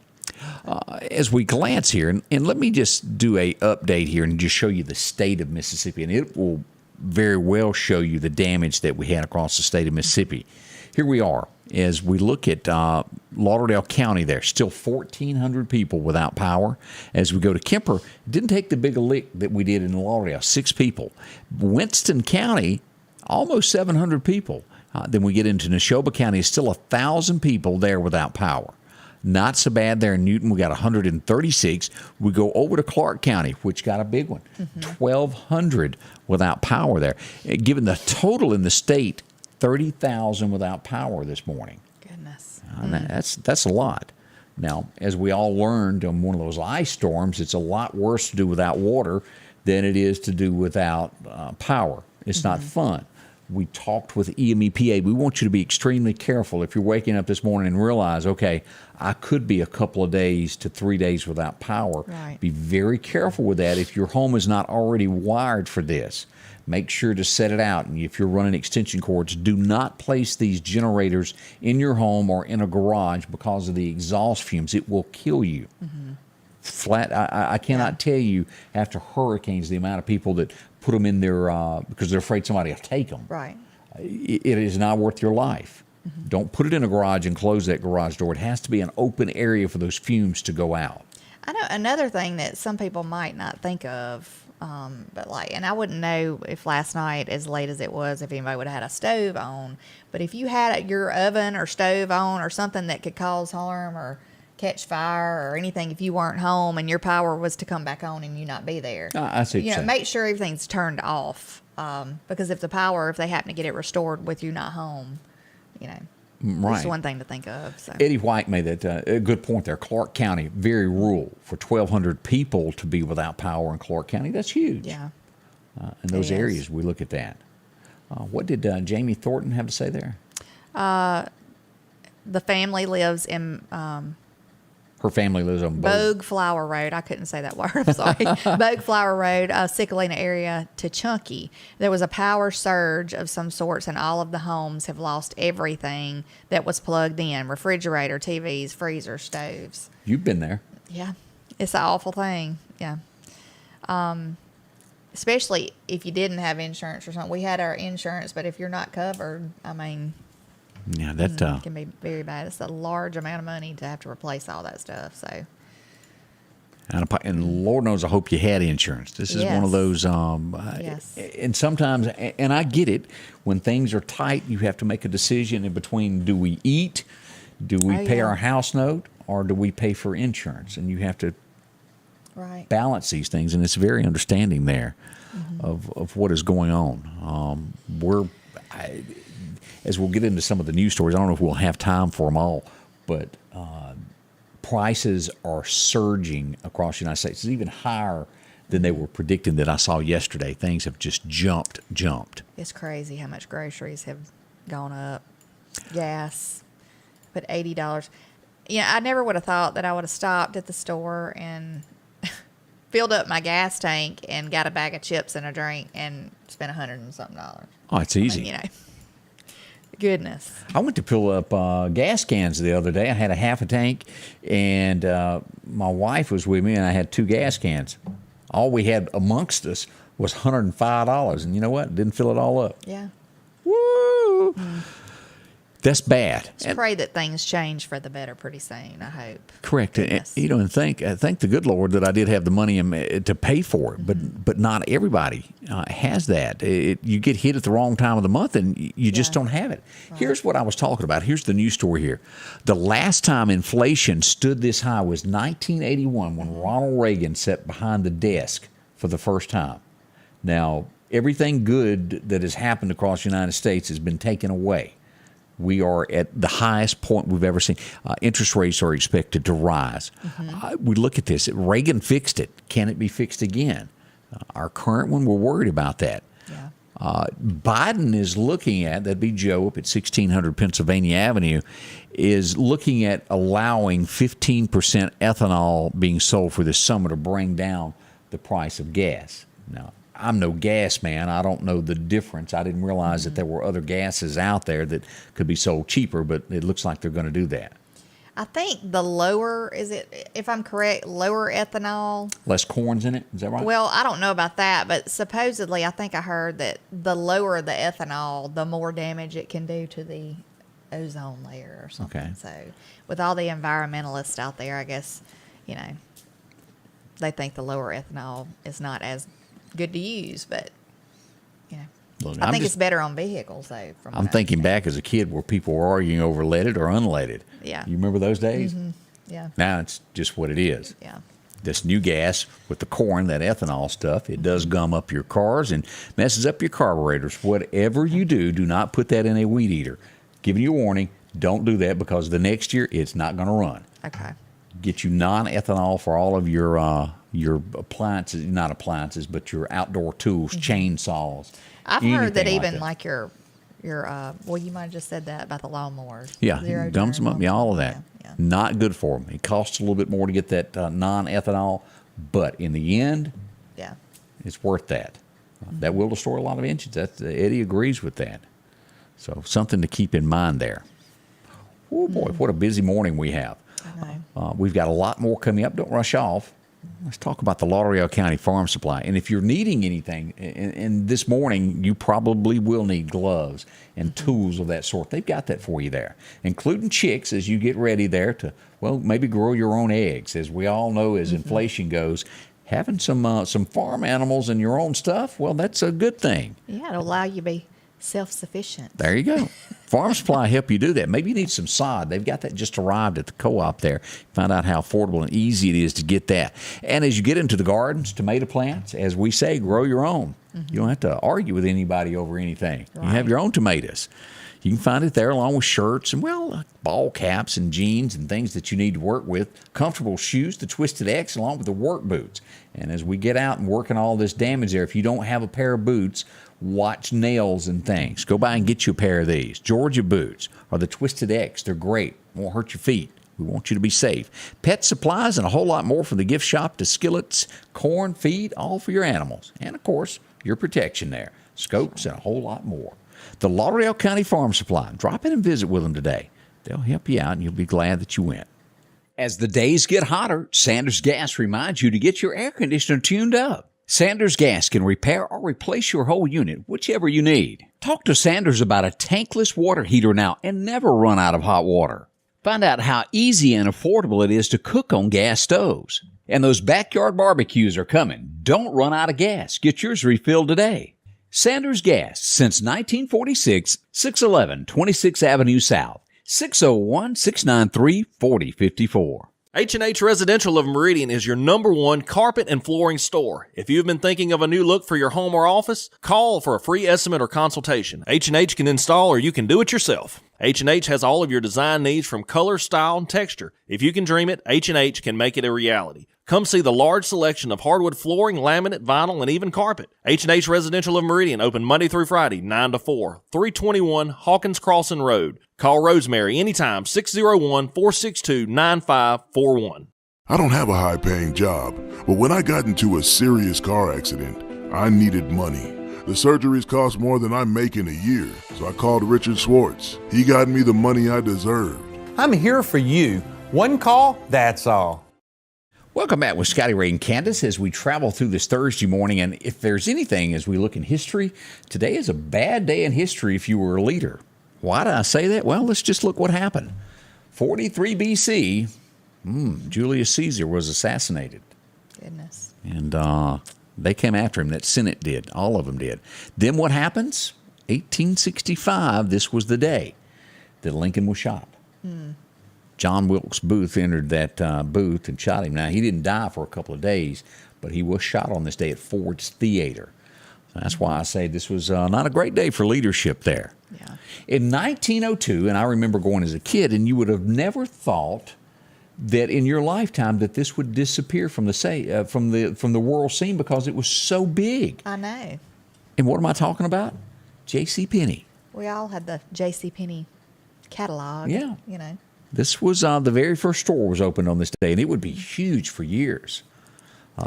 [SPEAKER 1] As we glance here, and let me just do a update here and just show you the state of Mississippi, and it will very well show you the damage that we had across the state of Mississippi. Here we are. As we look at Lauderdale County there, still 1,400 people without power. As we go to Kemper, it didn't take the big lick that we did in Lauderdale, 6 people. Winston County, almost 700 people. Then we get into Neshoba County, it's still 1,000 people there without power. Not so bad there in Newton. We got 136. We go over to Clark County, which got a big one, 1,200 without power there. Given the total in the state, 30,000 without power this morning.
[SPEAKER 2] Goodness.
[SPEAKER 1] That's a lot. Now, as we all learned on one of those ice storms, it's a lot worse to do without water than it is to do without power. It's not fun. We talked with EMEPA. We want you to be extremely careful if you're waking up this morning and realize, okay, I could be a couple of days to 3 days without power.
[SPEAKER 2] Right.
[SPEAKER 1] Be very careful with that if your home is not already wired for this. Make sure to set it out. And if you're running extension cords, do not place these generators in your home or in a garage because of the exhaust fumes. It will kill you. Flat. I cannot tell you after hurricanes the amount of people that put them in there because they're afraid somebody will take them.
[SPEAKER 2] Right.
[SPEAKER 1] It is not worth your life. Don't put it in a garage and close that garage door. It has to be an open area for those fumes to go out.
[SPEAKER 2] I know another thing that some people might not think of, but and I wouldn't know if last night, as late as it was, if anybody would have had a stove on. But if you had your oven or stove on or something that could cause harm or catch fire or anything, if you weren't home and your power was to come back on and you not be there,
[SPEAKER 1] I see what you're saying.
[SPEAKER 2] make sure everything's turned off. Because if they happen to get it restored with you not home,
[SPEAKER 1] Right.
[SPEAKER 2] That's one thing to think of. So.
[SPEAKER 1] Eddie White made that a good point there. Clark County, very rural. For 1,200 people to be without power in Clark County, that's huge.
[SPEAKER 2] Yeah.
[SPEAKER 1] In those areas, we look at that. What did Jamie Thornton have to say there?
[SPEAKER 2] The family lives in
[SPEAKER 1] Her family lives on
[SPEAKER 2] Bogue Flower Road. I couldn't say that word. I'm sorry. Bogue Flower Road, Cicalina area to Chunky. There was a power surge of some sorts, and all of the homes have lost everything that was plugged in: refrigerator, TVs, freezers, stoves.
[SPEAKER 1] You've been there.
[SPEAKER 2] Yeah, it's an awful thing. Yeah, especially if you didn't have insurance or something. We had our insurance, but if you're not covered, I mean.
[SPEAKER 1] Yeah, that
[SPEAKER 2] it can be very bad. It's a large amount of money to have to replace all that stuff. So,
[SPEAKER 1] and Lord knows, I hope you had insurance. This is one of those.
[SPEAKER 2] Yes.
[SPEAKER 1] And sometimes, and I get it, when things are tight, you have to make a decision in between: do we eat, do we pay our house note, or do we pay for insurance? And you have to balance these things. And it's very understanding there of what is going on. As we'll get into some of the news stories, I don't know if we'll have time for them all, but prices are surging across the United States. It's even higher than they were predicting that I saw yesterday. Things have just jumped.
[SPEAKER 2] It's crazy how much groceries have gone up. Gas, but $80. I never would have thought that I would have stopped at the store and filled up my gas tank and got a bag of chips and a drink and spent $100 and something.
[SPEAKER 1] Oh, it's easy.
[SPEAKER 2] Goodness.
[SPEAKER 1] I went to fill up gas cans the other day. I had a half a tank, and my wife was with me, and I had 2 gas cans. All we had amongst us was $105, and you know what? Didn't fill it all up.
[SPEAKER 2] Yeah.
[SPEAKER 1] Woo! That's bad.
[SPEAKER 2] Let's pray that things change for the better pretty soon, I hope.
[SPEAKER 1] Correct. And thank the good Lord that I did have the money to pay for it, but not everybody has that. You get hit at the wrong time of the month, and you just don't have it. Right. Here's what I was talking about. Here's the news story here. The last time inflation stood this high was 1981 when Ronald Reagan sat behind the desk for the first time. Now, everything good that has happened across the United States has been taken away. We are at the highest point we've ever seen. Interest rates are expected to rise. We look at this. Reagan fixed it. Can it be fixed again? Our current one, we're worried about that.
[SPEAKER 2] Yeah.
[SPEAKER 1] Biden is looking at, that'd be Joe up at 1600 Pennsylvania Avenue, is looking at allowing 15% ethanol being sold for this summer to bring down the price of gas. Now, I'm no gas man. I don't know the difference. I didn't realize that there were other gases out there that could be sold cheaper, but it looks like they're going to do that.
[SPEAKER 2] I think the lower, is it, if I'm correct, lower ethanol?
[SPEAKER 1] Less corns in it? Is that right?
[SPEAKER 2] Well, I don't know about that, but supposedly I think I heard that the lower the ethanol, the more damage it can do to the ozone layer or something.
[SPEAKER 1] Okay.
[SPEAKER 2] So with all the environmentalists out there, I guess, you know, they think the lower ethanol is not as good to use, but, you know.
[SPEAKER 1] Look,
[SPEAKER 2] I think it's better on vehicles, though.
[SPEAKER 1] I'm thinking back as a kid where people were arguing over leaded or unleaded.
[SPEAKER 2] Yeah.
[SPEAKER 1] You remember those days?
[SPEAKER 2] Yeah.
[SPEAKER 1] Now it's just what it is.
[SPEAKER 2] Yeah.
[SPEAKER 1] This new gas with the corn, that ethanol stuff, it does gum up your cars and messes up your carburetors. Whatever you do, do not put that in a weed eater. Giving you a warning, don't do that because the next year it's not going to run.
[SPEAKER 2] Okay.
[SPEAKER 1] Get you non-ethanol for all of your appliances, not appliances, but your outdoor tools, chainsaws.
[SPEAKER 2] I've heard that
[SPEAKER 1] anything
[SPEAKER 2] even
[SPEAKER 1] that.
[SPEAKER 2] like your well, you might have just said that about the lawnmowers.
[SPEAKER 1] Yeah,
[SPEAKER 2] Zero
[SPEAKER 1] gums them
[SPEAKER 2] turn
[SPEAKER 1] up. Yeah, all of that.
[SPEAKER 2] lawnmowers. Yeah.
[SPEAKER 1] Not good for them. It costs a little bit more to get that non-ethanol, but in the end,
[SPEAKER 2] Yeah.
[SPEAKER 1] it's worth that. That will destroy a lot of engines. Eddie agrees with that. So something to keep in mind there. Oh boy, what a busy morning we have.
[SPEAKER 2] I know.
[SPEAKER 1] We've got a lot more coming up. Don't rush off. Let's talk about the Laurel County Farm Supply. And if you're needing anything, and this morning you probably will need gloves and tools of that sort. They've got that for you there, including chicks as you get ready there to, well, maybe grow your own eggs. As we all know, as inflation goes, having some farm animals and your own stuff, well, that's a good thing.
[SPEAKER 2] Yeah, it'll allow you to be self-sufficient.
[SPEAKER 1] There you go. Farm Supply help you do that. Maybe you need some sod. They've got that just arrived at the co-op there. Find out how affordable and easy it is to get that. And as you get into the gardens, tomato plants, as we say, grow your own. You don't have to argue with anybody over anything. You have your own tomatoes. You can find it there along with shirts and, well, ball caps and jeans and things that you need to work with. Comfortable shoes, the Twisted X, along with the work boots. And as we get out and working all this damage there, if you don't have a pair of boots, watch nails and things. Go by and get you a pair of these. Georgia boots or the Twisted X. They're great. Won't hurt your feet. We want you to be safe. Pet supplies and a whole lot more from the gift shop to skillets, corn, feed, all for your animals. And, of course, your protection there. Scopes and a whole lot more. The Laurel County Farm Supply. Drop in and visit with them today. They'll help you out, and you'll be glad that you went. As the days get hotter, Sanders Gas reminds you to get your air conditioner tuned up. Sanders Gas can repair or replace your whole unit, whichever you need. Talk to Sanders about a tankless water heater now and never run out of hot water. Find out how easy and affordable it is to cook on gas stoves. And those backyard barbecues are coming. Don't run out of gas. Get yours refilled today. Sanders Gas, since 1946, 611 26th Avenue South, 601-693-4054.
[SPEAKER 9] H&H Residential of Meridian is your #1 carpet and flooring store. If you've been thinking of a new look for your home or office, call for a free estimate or consultation. H&H can install or you can do it yourself. H&H has all of your design needs from color, style, and texture. If you can dream it, H&H can make it a reality. Come see the large selection of hardwood flooring, laminate, vinyl, and even carpet. H&H Residential of Meridian, open Monday through Friday, 9 to 4, 321 Hawkins Crossing Road. Call Rosemary anytime, 601-462-9541.
[SPEAKER 6] I don't have a high-paying job, but when I got into a serious car accident, I needed money. The surgeries cost more than I make in a year, so I called Richard Schwartz. He got me the money I deserved.
[SPEAKER 7] I'm here for you. One call, that's all.
[SPEAKER 1] Welcome back with Scotty Ray and Candace as we travel through this Thursday morning. And if there's anything as we look in history, today is a bad day in history if you were a leader. Why did I say that? Well, let's just look what happened. 43 BC, Julius Caesar was assassinated.
[SPEAKER 2] Goodness.
[SPEAKER 1] And they came after him. That Senate did. All of them did. Then what happens? 1865, this was the day that Lincoln was shot. John Wilkes Booth entered that booth and shot him. Now, he didn't die for a couple of days, but he was shot on this day at Ford's Theater. That's why I say this was not a great day for leadership there.
[SPEAKER 2] Yeah.
[SPEAKER 1] In 1902, and I remember going as a kid, and you would have never thought that in your lifetime that this would disappear from the world scene because it was so big.
[SPEAKER 2] I know.
[SPEAKER 1] And what am I talking about? Jcpenney.
[SPEAKER 2] We all had the Jcpenney Catalog.
[SPEAKER 1] Yeah.
[SPEAKER 2] You know.
[SPEAKER 1] This was the very first store was opened on this day, and it would be huge for years.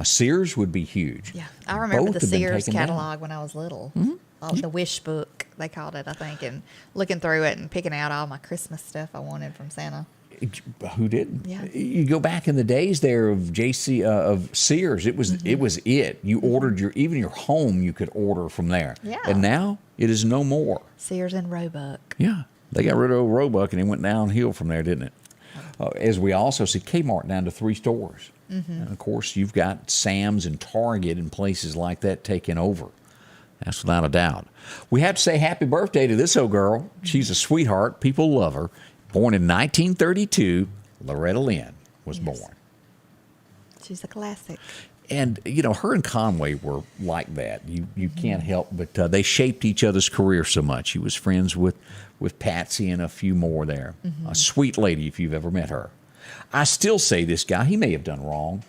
[SPEAKER 1] Sears would be huge.
[SPEAKER 2] Yeah, I remember
[SPEAKER 1] Both
[SPEAKER 2] the
[SPEAKER 1] have been
[SPEAKER 2] Sears
[SPEAKER 1] taken down.
[SPEAKER 2] catalog when I was little. Mm-hmm. The wish book, they called it, I think, and looking through it and picking out all my Christmas stuff I wanted from Santa.
[SPEAKER 1] Who didn't?
[SPEAKER 2] Yeah.
[SPEAKER 1] You go back in the days there of Sears. It was it. You ordered even your home. You could order from there.
[SPEAKER 2] Yeah.
[SPEAKER 1] And now it is no more.
[SPEAKER 2] Sears and Roebuck.
[SPEAKER 1] Yeah. They got rid of old Roebuck and it went downhill from there, didn't it? As we also see Kmart down to 3 stores. Mm-hmm. And of course, you've got Sam's and Target and places like that taking over. That's without a doubt. We have to say happy birthday to this old girl. She's a sweetheart. People love her. Born in 1932, Loretta Lynn was born.
[SPEAKER 2] She's a classic.
[SPEAKER 1] And, her and Conway were like that. You can't help but they shaped each other's career so much. She was friends with Patsy and a few more there. Mm-hmm. A sweet lady if you've ever met her. I still say this guy, he may have done wrong,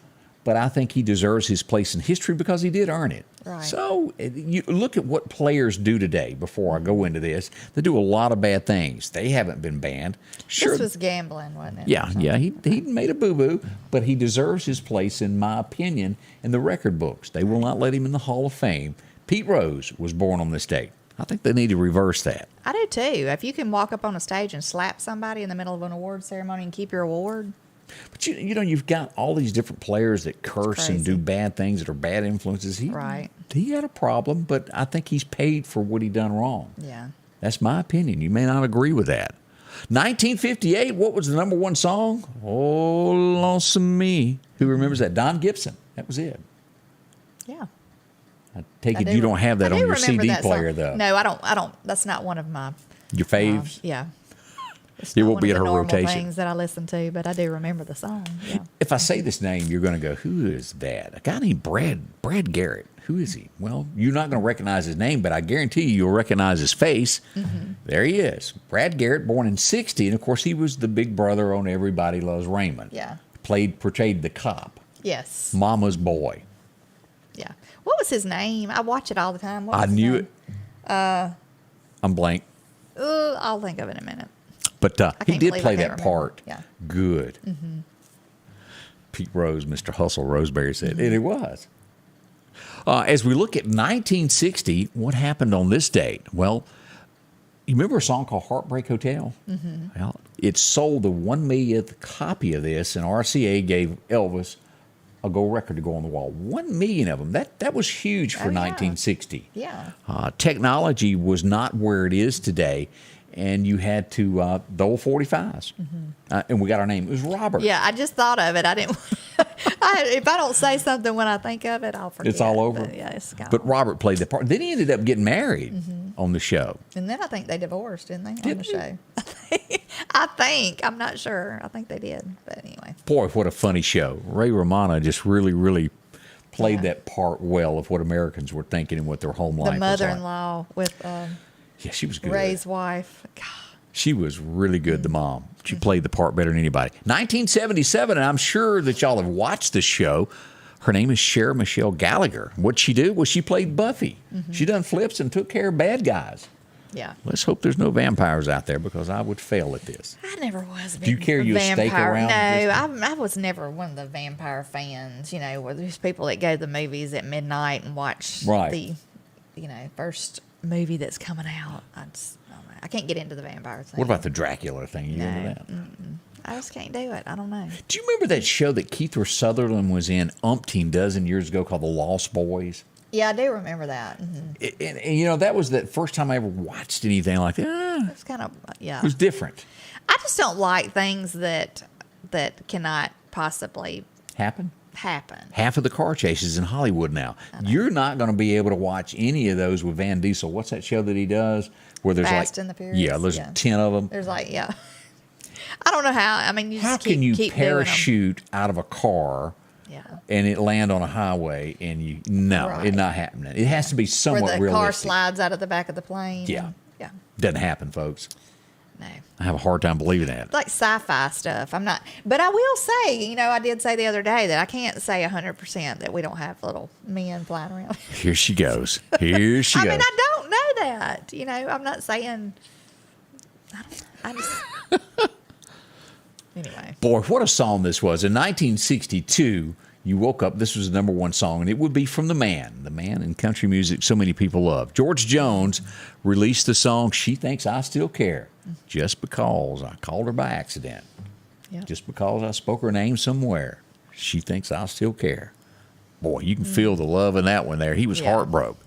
[SPEAKER 1] but I think he deserves his place in history because he did earn it.
[SPEAKER 2] Right.
[SPEAKER 1] So you look at what players do today before I go into this. They do a lot of bad things. They haven't been banned. Sure.
[SPEAKER 2] This was gambling, wasn't it?
[SPEAKER 1] Yeah. He made a boo-boo, but he deserves his place, in my opinion, in the record books. They will not let him in the Hall of Fame. Pete Rose was born on this date. I think they need to reverse that.
[SPEAKER 2] I do, too. If you can walk up on a stage and slap somebody in the middle of an award ceremony and keep your award.
[SPEAKER 1] But, you've got all these different players that curse and do bad things that are bad influences. He had a problem, but I think he's paid for what he done wrong.
[SPEAKER 2] Yeah.
[SPEAKER 1] That's my opinion. You may not agree with that. 1958, what was the number 1 song? Oh, Lonesome Me. Who remembers that? Don Gibson. That was it.
[SPEAKER 2] Yeah.
[SPEAKER 1] I take it you don't have that on your CD player, though.
[SPEAKER 2] No, I don't. That's not one of my...
[SPEAKER 1] Your faves?
[SPEAKER 2] Yeah. It's
[SPEAKER 1] It
[SPEAKER 2] not
[SPEAKER 1] won't
[SPEAKER 2] one
[SPEAKER 1] be
[SPEAKER 2] of
[SPEAKER 1] in
[SPEAKER 2] the
[SPEAKER 1] her
[SPEAKER 2] normal
[SPEAKER 1] rotation.
[SPEAKER 2] things that I listen to, but I do remember the song. Yeah.
[SPEAKER 1] If I say this name, you're going to go, who is that? A guy named Brad Garrett. Who is he? Well, you're not going to recognize his name, but I guarantee you'll recognize his face. Mm-hmm. There he is. Brad Garrett, born in 1960, and of course he was the big brother on Everybody Loves Raymond.
[SPEAKER 2] Yeah.
[SPEAKER 1] Portrayed the cop.
[SPEAKER 2] Yes.
[SPEAKER 1] Mama's boy.
[SPEAKER 2] Yeah. What was his name? I watch it all the time.
[SPEAKER 1] I knew it. I'm blank.
[SPEAKER 2] I'll think of it in a minute.
[SPEAKER 1] But he did play that
[SPEAKER 2] remember.
[SPEAKER 1] part.
[SPEAKER 2] Yeah.
[SPEAKER 1] Good. Mm-hmm. Pete Rose, Mr. Hustle, Roseberry said, and it was. As we look at 1960, what happened on this date? Well, you remember a song called Heartbreak Hotel? Mm-hmm. Well, it sold the 1 millionth copy of this, and RCA gave Elvis a gold record to go on the wall. 1 million of them. That was huge for 1960.
[SPEAKER 2] Yeah.
[SPEAKER 1] Technology was not where it is today, and you had to the old 45s. Mm-hmm. And we got our name. It was Robert.
[SPEAKER 2] Yeah, I just thought of it. I didn't. If I don't say something when I think of it, I'll forget.
[SPEAKER 1] It's all over.
[SPEAKER 2] But yeah, it's gone.
[SPEAKER 1] But Robert played the part. Then he ended up getting married on the show.
[SPEAKER 2] And then I think they divorced, didn't they, on the show? I think. I'm not sure. I think they did. But anyway.
[SPEAKER 1] Boy, what a funny show. Ray Romano just really, really played that part well of what Americans were thinking and what their home life was like.
[SPEAKER 2] The mother-in-law with
[SPEAKER 1] yeah, she was good.
[SPEAKER 2] Ray's wife. God.
[SPEAKER 1] She was really good, the mom. She played the part better than anybody. 1977, and I'm sure that y'all have watched the show. Her name is Sarah Michelle Gallagher. What'd she do? Well, she played Buffy. Mm-hmm. She done flips and took care of bad guys.
[SPEAKER 2] Yeah.
[SPEAKER 1] Let's hope there's no vampires out there because I would fail at this.
[SPEAKER 2] I never was.
[SPEAKER 1] Do you carry your stake around?
[SPEAKER 2] No, I was never one of the vampire fans. Where there's people that go to the movies at midnight and watch the, first movie that's coming out. I can't get into the vampire thing.
[SPEAKER 1] What about the Dracula thing? You into that?
[SPEAKER 2] I just can't do it. I don't know.
[SPEAKER 1] Do you remember that show that Keith Sutherland was in umpteen dozen years ago called The Lost Boys?
[SPEAKER 2] Yeah, I do remember that. Mm-hmm.
[SPEAKER 1] And that was the first time I ever watched anything like that.
[SPEAKER 2] It's kind of, yeah.
[SPEAKER 1] It was different.
[SPEAKER 2] I just don't like things that cannot possibly
[SPEAKER 1] happen.
[SPEAKER 2] Half
[SPEAKER 1] of the car chases in Hollywood now. You're not going to be able to watch any of those with Van Diesel. What's that show that he does where there's
[SPEAKER 2] Fast and the Furious?
[SPEAKER 1] Yeah, there's 10 of them.
[SPEAKER 2] There's I don't know how. I mean, you
[SPEAKER 1] how
[SPEAKER 2] just
[SPEAKER 1] can you
[SPEAKER 2] keep
[SPEAKER 1] parachute out of a car
[SPEAKER 2] Yeah.
[SPEAKER 1] and it land on a highway, and it's not happening. It has to be somewhat
[SPEAKER 2] Where the
[SPEAKER 1] realistic.
[SPEAKER 2] car slides out of the back of the plane.
[SPEAKER 1] Yeah.
[SPEAKER 2] Yeah.
[SPEAKER 1] Doesn't happen, folks.
[SPEAKER 2] No.
[SPEAKER 1] I have a hard time believing that.
[SPEAKER 2] Like sci-fi stuff. I'm not, but I will say, I did say the other day that I can't say 100% that we don't have little men flying around.
[SPEAKER 1] Here she goes. Here she goes.
[SPEAKER 2] I mean, I don't know that. I'm not saying. I just. Anyway.
[SPEAKER 1] Boy, what a song this was. In 1962, you woke up, this was the number one song, and it would be from the man in country music so many people love. George Jones released the song, She Thinks I Still Care, just because I called her by accident.
[SPEAKER 2] Yeah.
[SPEAKER 1] Just because I spoke her name somewhere. She thinks I still care. Boy, you can feel the love in that one there. He was heartbroken.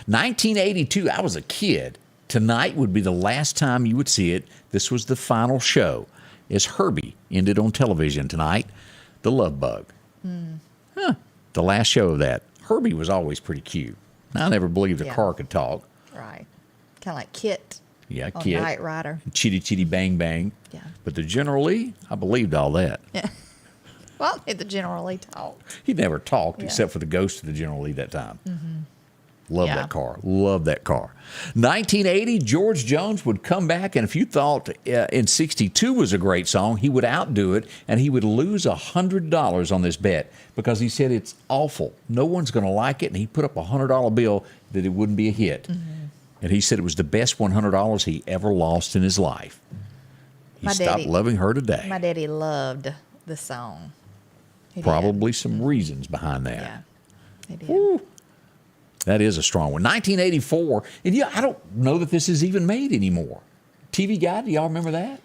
[SPEAKER 1] 1982, I was a kid. Tonight would be the last time you would see it. This was the final show. As Herbie ended on television tonight, The Love Bug. The last show of that. Herbie was always pretty cute. I never believed a car could talk.
[SPEAKER 2] Right. Kind of like Kit.
[SPEAKER 1] Yeah,
[SPEAKER 2] on
[SPEAKER 1] Kit.
[SPEAKER 2] Knight Rider.
[SPEAKER 1] Chitty Chitty Bang Bang.
[SPEAKER 2] Yeah.
[SPEAKER 1] But the General Lee, I believed all that.
[SPEAKER 2] Yeah. Well, the General Lee talked.
[SPEAKER 1] He never talked
[SPEAKER 2] Yeah.
[SPEAKER 1] except for the ghost of the General Lee that time. Love
[SPEAKER 2] Yeah.
[SPEAKER 1] that car. Love that car. 1980, George Jones would come back, and if you thought in 62 was a great song, he would outdo it, and he would lose $100 on this bet because he said it's awful. No one's going to like it, and he put up a $100 bill that it wouldn't be a hit. And he said it was the best $100 he ever lost in his life. He stopped loving her today.
[SPEAKER 2] My daddy loved the song. He did.
[SPEAKER 1] Probably some reasons behind that.
[SPEAKER 2] Yeah. He did.
[SPEAKER 1] Woo. That is a strong one. 1984, and I don't know that this is even made anymore. TV Guide, do y'all remember that?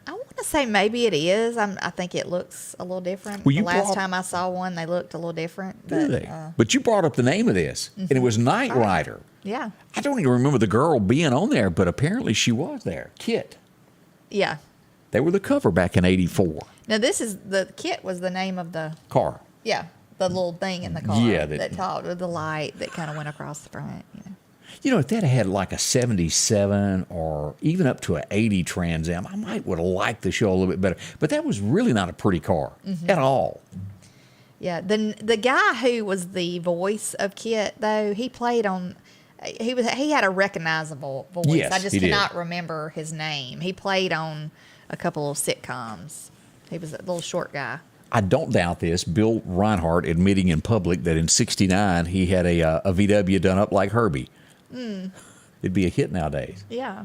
[SPEAKER 2] I want to say maybe it is. I think it looks a little different.
[SPEAKER 1] Well,
[SPEAKER 2] the last time I saw one, they looked a little different.
[SPEAKER 1] Do they? But you brought up the name of this, and it was Knight Rider.
[SPEAKER 2] Yeah.
[SPEAKER 1] I don't even remember the girl being on there, but apparently she was there. Kit.
[SPEAKER 2] Yeah.
[SPEAKER 1] They were the cover back in 84.
[SPEAKER 2] Now, the Kit was the name of the,
[SPEAKER 1] Car.
[SPEAKER 2] yeah, the little thing in the car.
[SPEAKER 1] Yeah,
[SPEAKER 2] that talked with the light that kind of went across the front.
[SPEAKER 1] If that had like a 77 or even up to an 80 Trans Am, I might would have liked the show a little bit better. But that was really not a pretty car at all.
[SPEAKER 2] Yeah, the guy who was the voice of Kit, though, he played on. He had a recognizable voice.
[SPEAKER 1] Yes,
[SPEAKER 2] I just
[SPEAKER 1] he did.
[SPEAKER 2] cannot remember his name. He played on a couple of sitcoms. He was a little short guy.
[SPEAKER 1] I don't doubt this. Bill Reinhardt admitting in public that in '69 he had a VW done up like Herbie. It'd be a hit nowadays.
[SPEAKER 2] Yeah.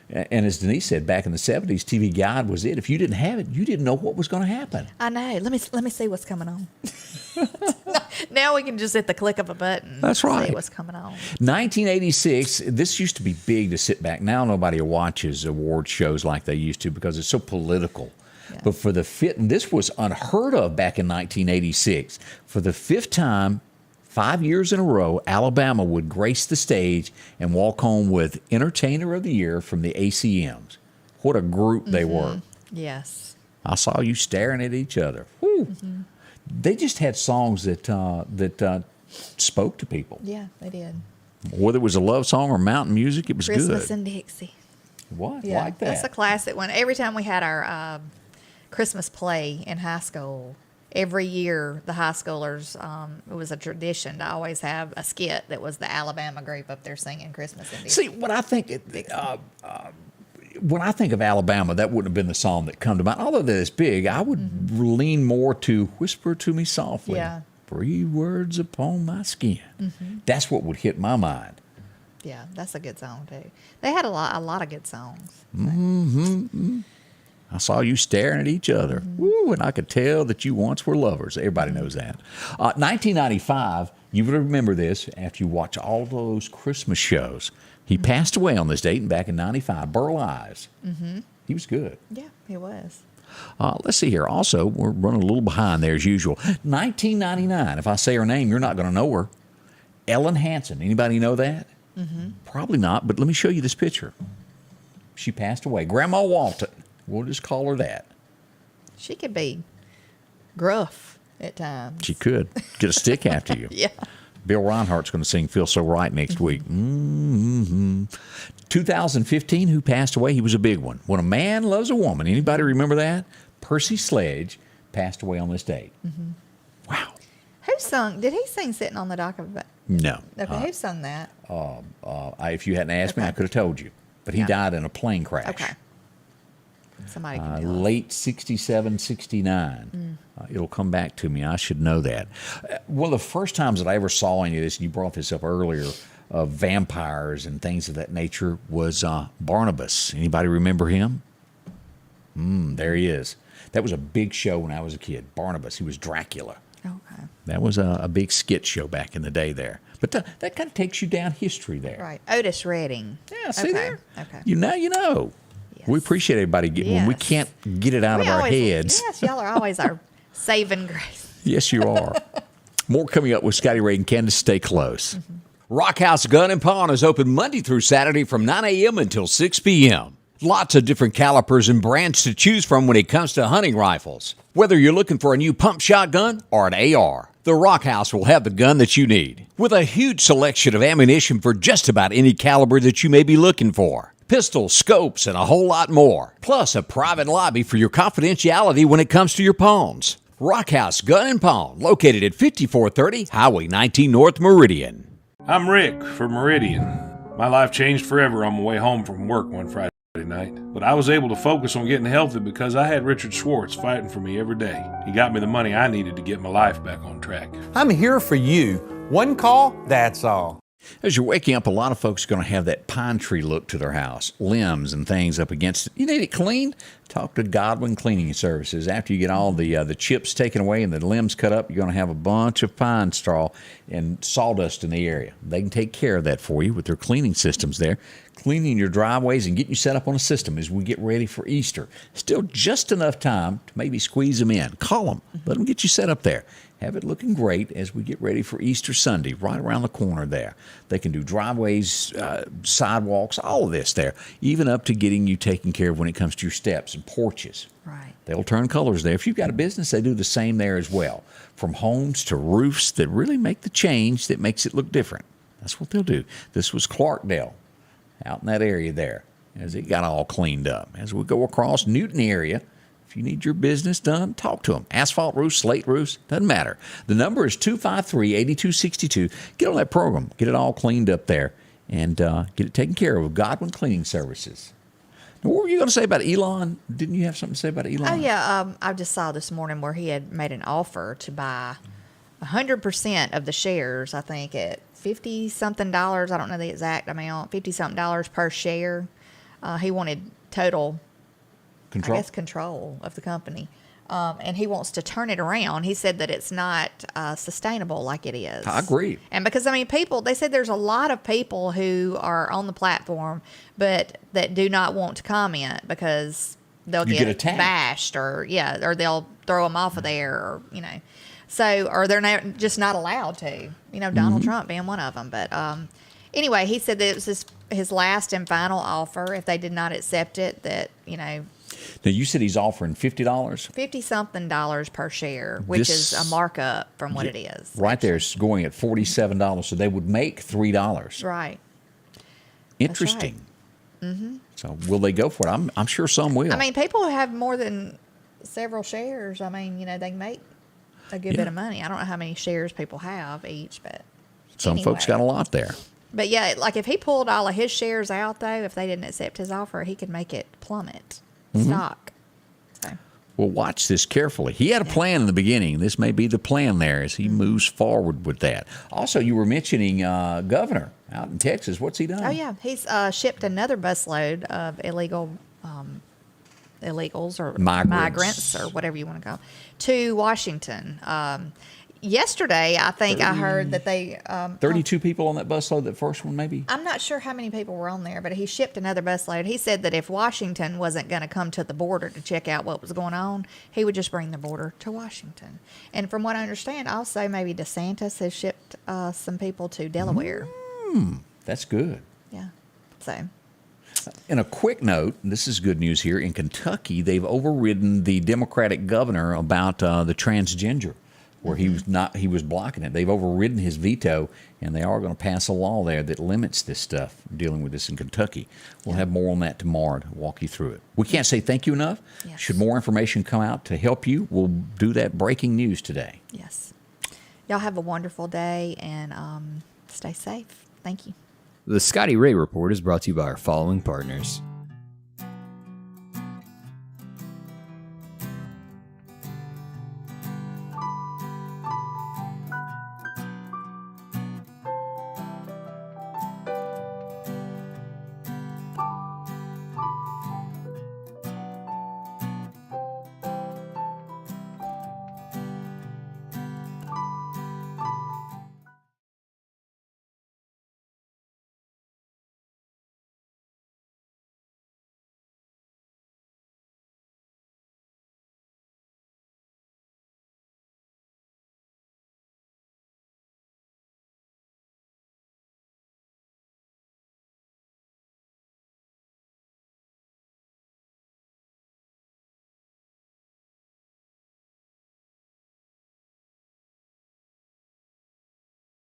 [SPEAKER 1] And as Denise said, back in the 70s, TV Guide was it. If you didn't have it, you didn't know what was going to happen.
[SPEAKER 2] I know. Let me see what's coming on. Now we can just hit the click of a button.
[SPEAKER 1] That's right.
[SPEAKER 2] See what's coming on.
[SPEAKER 1] 1986, this used to be big to sit back. Now nobody watches award shows like they used to because it's so political.
[SPEAKER 2] Yeah.
[SPEAKER 1] But for the fifth, and this was unheard of back in 1986, for the fifth time, 5 years in a row, Alabama would grace the stage and walk home with Entertainer of the Year from the ACMs. What a group they were.
[SPEAKER 2] Yes.
[SPEAKER 1] I saw you staring at each other. Whew. They just had songs that spoke to people.
[SPEAKER 2] Yeah, they did.
[SPEAKER 1] Whether it was a love song or mountain music, it was
[SPEAKER 2] Christmas
[SPEAKER 1] good.
[SPEAKER 2] in Dixie.
[SPEAKER 1] What?
[SPEAKER 2] Yeah,
[SPEAKER 1] Like that?
[SPEAKER 2] that's a classic one. Every time we had our Christmas play in high school, every year the high schoolers, it was a tradition to always have a skit that was the Alabama group up there singing Christmas in Dixie.
[SPEAKER 1] See, when I think of Alabama, that wouldn't have been the song that come to mind. Although that is big, I would lean more to Whisper to Me Softly.
[SPEAKER 2] Yeah.
[SPEAKER 1] 3 words upon my skin. That's what would hit my mind.
[SPEAKER 2] Yeah, that's a good song too. They had a lot of good songs.
[SPEAKER 1] I saw you staring at each other. Woo, and I could tell that you once were lovers. Everybody knows that. 1995, you would remember this after you watch all those Christmas shows. He passed away on this date back in 95. Burl Ives. He was good.
[SPEAKER 2] Yeah, he was.
[SPEAKER 1] Let's see here. Also, we're running a little behind there as usual. 1999. If I say her name, you're not going to know her. Ellen Hansen. Anybody know that? Probably not, but let me show you this picture. She passed away. Grandma Walton. We'll just call her that.
[SPEAKER 2] She could be gruff at times.
[SPEAKER 1] She could get a stick after you.
[SPEAKER 2] Yeah.
[SPEAKER 1] Bill Reinhardt's going to sing Feel So Right next week. 2015, who passed away? He was a big one. When a Man Loves a Woman. Anybody remember that? Percy Sledge passed away on this date. Wow.
[SPEAKER 2] sung? Did he sing "Sitting on the Dock of a Bay"?
[SPEAKER 1] No.
[SPEAKER 2] Okay, who sung that?
[SPEAKER 1] If you hadn't asked me, I could have told you. But he died in a plane crash.
[SPEAKER 2] Okay. Somebody can tell us.
[SPEAKER 1] Late 67, 69. It'll come back to me. I should know that. One of the first times that I ever saw any of this, and you brought this up earlier, of vampires and things of that nature, was Barnabas. Anybody remember him? There he is. That was a big show when I was a kid. Barnabas. He was Dracula.
[SPEAKER 2] Okay.
[SPEAKER 1] That was a big skit show back in the day there. But that kind of takes you down history there.
[SPEAKER 2] Right. Otis Redding.
[SPEAKER 1] Yeah, see there?
[SPEAKER 2] Okay.
[SPEAKER 1] You know.
[SPEAKER 2] Yes.
[SPEAKER 1] We appreciate everybody when we
[SPEAKER 2] Yes.
[SPEAKER 1] can't get it out of our heads.
[SPEAKER 2] Yes, y'all are always our saving grace.
[SPEAKER 1] Yes, you are. More coming up with Scotty Ray and Candace. Stay close. Rock House Gun and Pawn is open Monday through Saturday from 9 a.m. until 6 p.m. Lots of different calibers and brands to choose from when it comes to hunting rifles. Whether you're looking for a new pump shotgun or an AR, the Rock House will have the gun that you need. With a huge selection of ammunition for just about any caliber that you may be looking for. Pistols, scopes, and a whole lot more. Plus a private lobby for your confidentiality when it comes to your pawns. Rock House Gun and Pawn, located at 5430 Highway 19 North Meridian.
[SPEAKER 10] I'm Rick from Meridian. My life changed forever on my way home from work one Friday night, but I was able to focus on getting healthy because I had Richard Schwartz fighting for me every day. He got me the money I needed to get my life back on track.
[SPEAKER 7] I'm here for you. One call, that's all.
[SPEAKER 1] As you're waking up, a lot of folks are going to have that pine tree look to their house, limbs and things up against it. You need it cleaned? Talk to Godwin Cleaning Services. After you get all the chips taken away and the limbs cut up, you're going to have a bunch of pine straw and sawdust in the area. They can take care of that for you with their cleaning systems there. Cleaning your driveways and getting you set up on a system as we get ready for Easter. Still just enough time to maybe squeeze them in. Call them. Let them get you set up there. Have it looking great as we get ready for Easter Sunday, right around the corner there. They can do driveways, sidewalks, all of this there, even up to getting you taken care of when it comes to your steps and porches.
[SPEAKER 2] Right.
[SPEAKER 1] They'll turn colors there. If you've got a business, they do the same there as well. From homes to roofs that really make the change that makes it look different. That's what they'll do. This was Clarkdale, out in that area there, as it got all cleaned up. As we go across Newton area, if you need your business done, talk to them. Asphalt roofs, slate roofs, doesn't matter. The number is 253-8262. Get on that program. Get it all cleaned up there and get it taken care of with Godwin Cleaning Services. Now, what were you going to say about Elon? Didn't you have something to say about Elon?
[SPEAKER 2] Oh, yeah. I just saw this morning where he had made an offer to buy 100% of the shares, I think, at $50-something. I don't know the exact amount, $50-something per share. He wanted total control of the company. And he wants to turn it around. He said that it's not sustainable like it is.
[SPEAKER 1] I agree.
[SPEAKER 2] And because, they said there's a lot of people who are on the platform, but that do not want to comment because they'll get
[SPEAKER 1] attacked,
[SPEAKER 2] bashed or they'll throw them off of there or, So, or they're just not allowed to, Donald Trump being one of them. But anyway, he said that it was his last and final offer. If they did not accept it, that,
[SPEAKER 1] Now, you said he's offering $50?
[SPEAKER 2] $50-something per share, which is a markup from what it is.
[SPEAKER 1] Right there, it's going at $47, so they would make $3.
[SPEAKER 2] Right.
[SPEAKER 1] Interesting. Right. So will they go for it? I'm sure some will.
[SPEAKER 2] People who have more than several shares, they can make a good bit of money. I don't know how many shares people have each, but
[SPEAKER 1] some folks got a lot there.
[SPEAKER 2] But yeah, like if he pulled all of his shares out, though, if they didn't accept his offer, he could make it plummet stock. So.
[SPEAKER 1] Well, watch this carefully. He had a plan in the beginning. This may be the plan there as he moves forward with that. Also, you were mentioning Governor out in Texas. What's he done?
[SPEAKER 2] Oh, yeah. He's shipped another busload of illegals or migrants or whatever you want to call them to Washington. Yesterday, I think I heard that they...
[SPEAKER 1] 32 people on that busload, that first one maybe?
[SPEAKER 2] I'm not sure how many people were on there, but he shipped another busload. He said that if Washington wasn't going to come to the border to check out what was going on, he would just bring the border to Washington. And from what I understand, also maybe DeSantis has shipped some people to Delaware.
[SPEAKER 1] That's good.
[SPEAKER 2] Yeah. So...
[SPEAKER 1] In a quick note, this is good news here. In Kentucky, they've overridden the Democratic governor about the transgender, where he was blocking it. They've overridden his veto, and they are going to pass a law there that limits this stuff, dealing with this in Kentucky. We'll have more on that tomorrow to walk you through it. We can't say thank you enough. Should more information come out to help you, we'll do that breaking news today.
[SPEAKER 2] Yes. Y'all have a wonderful day and stay safe. Thank you.
[SPEAKER 11] The Scotty Ray Report is brought to you by our following partners: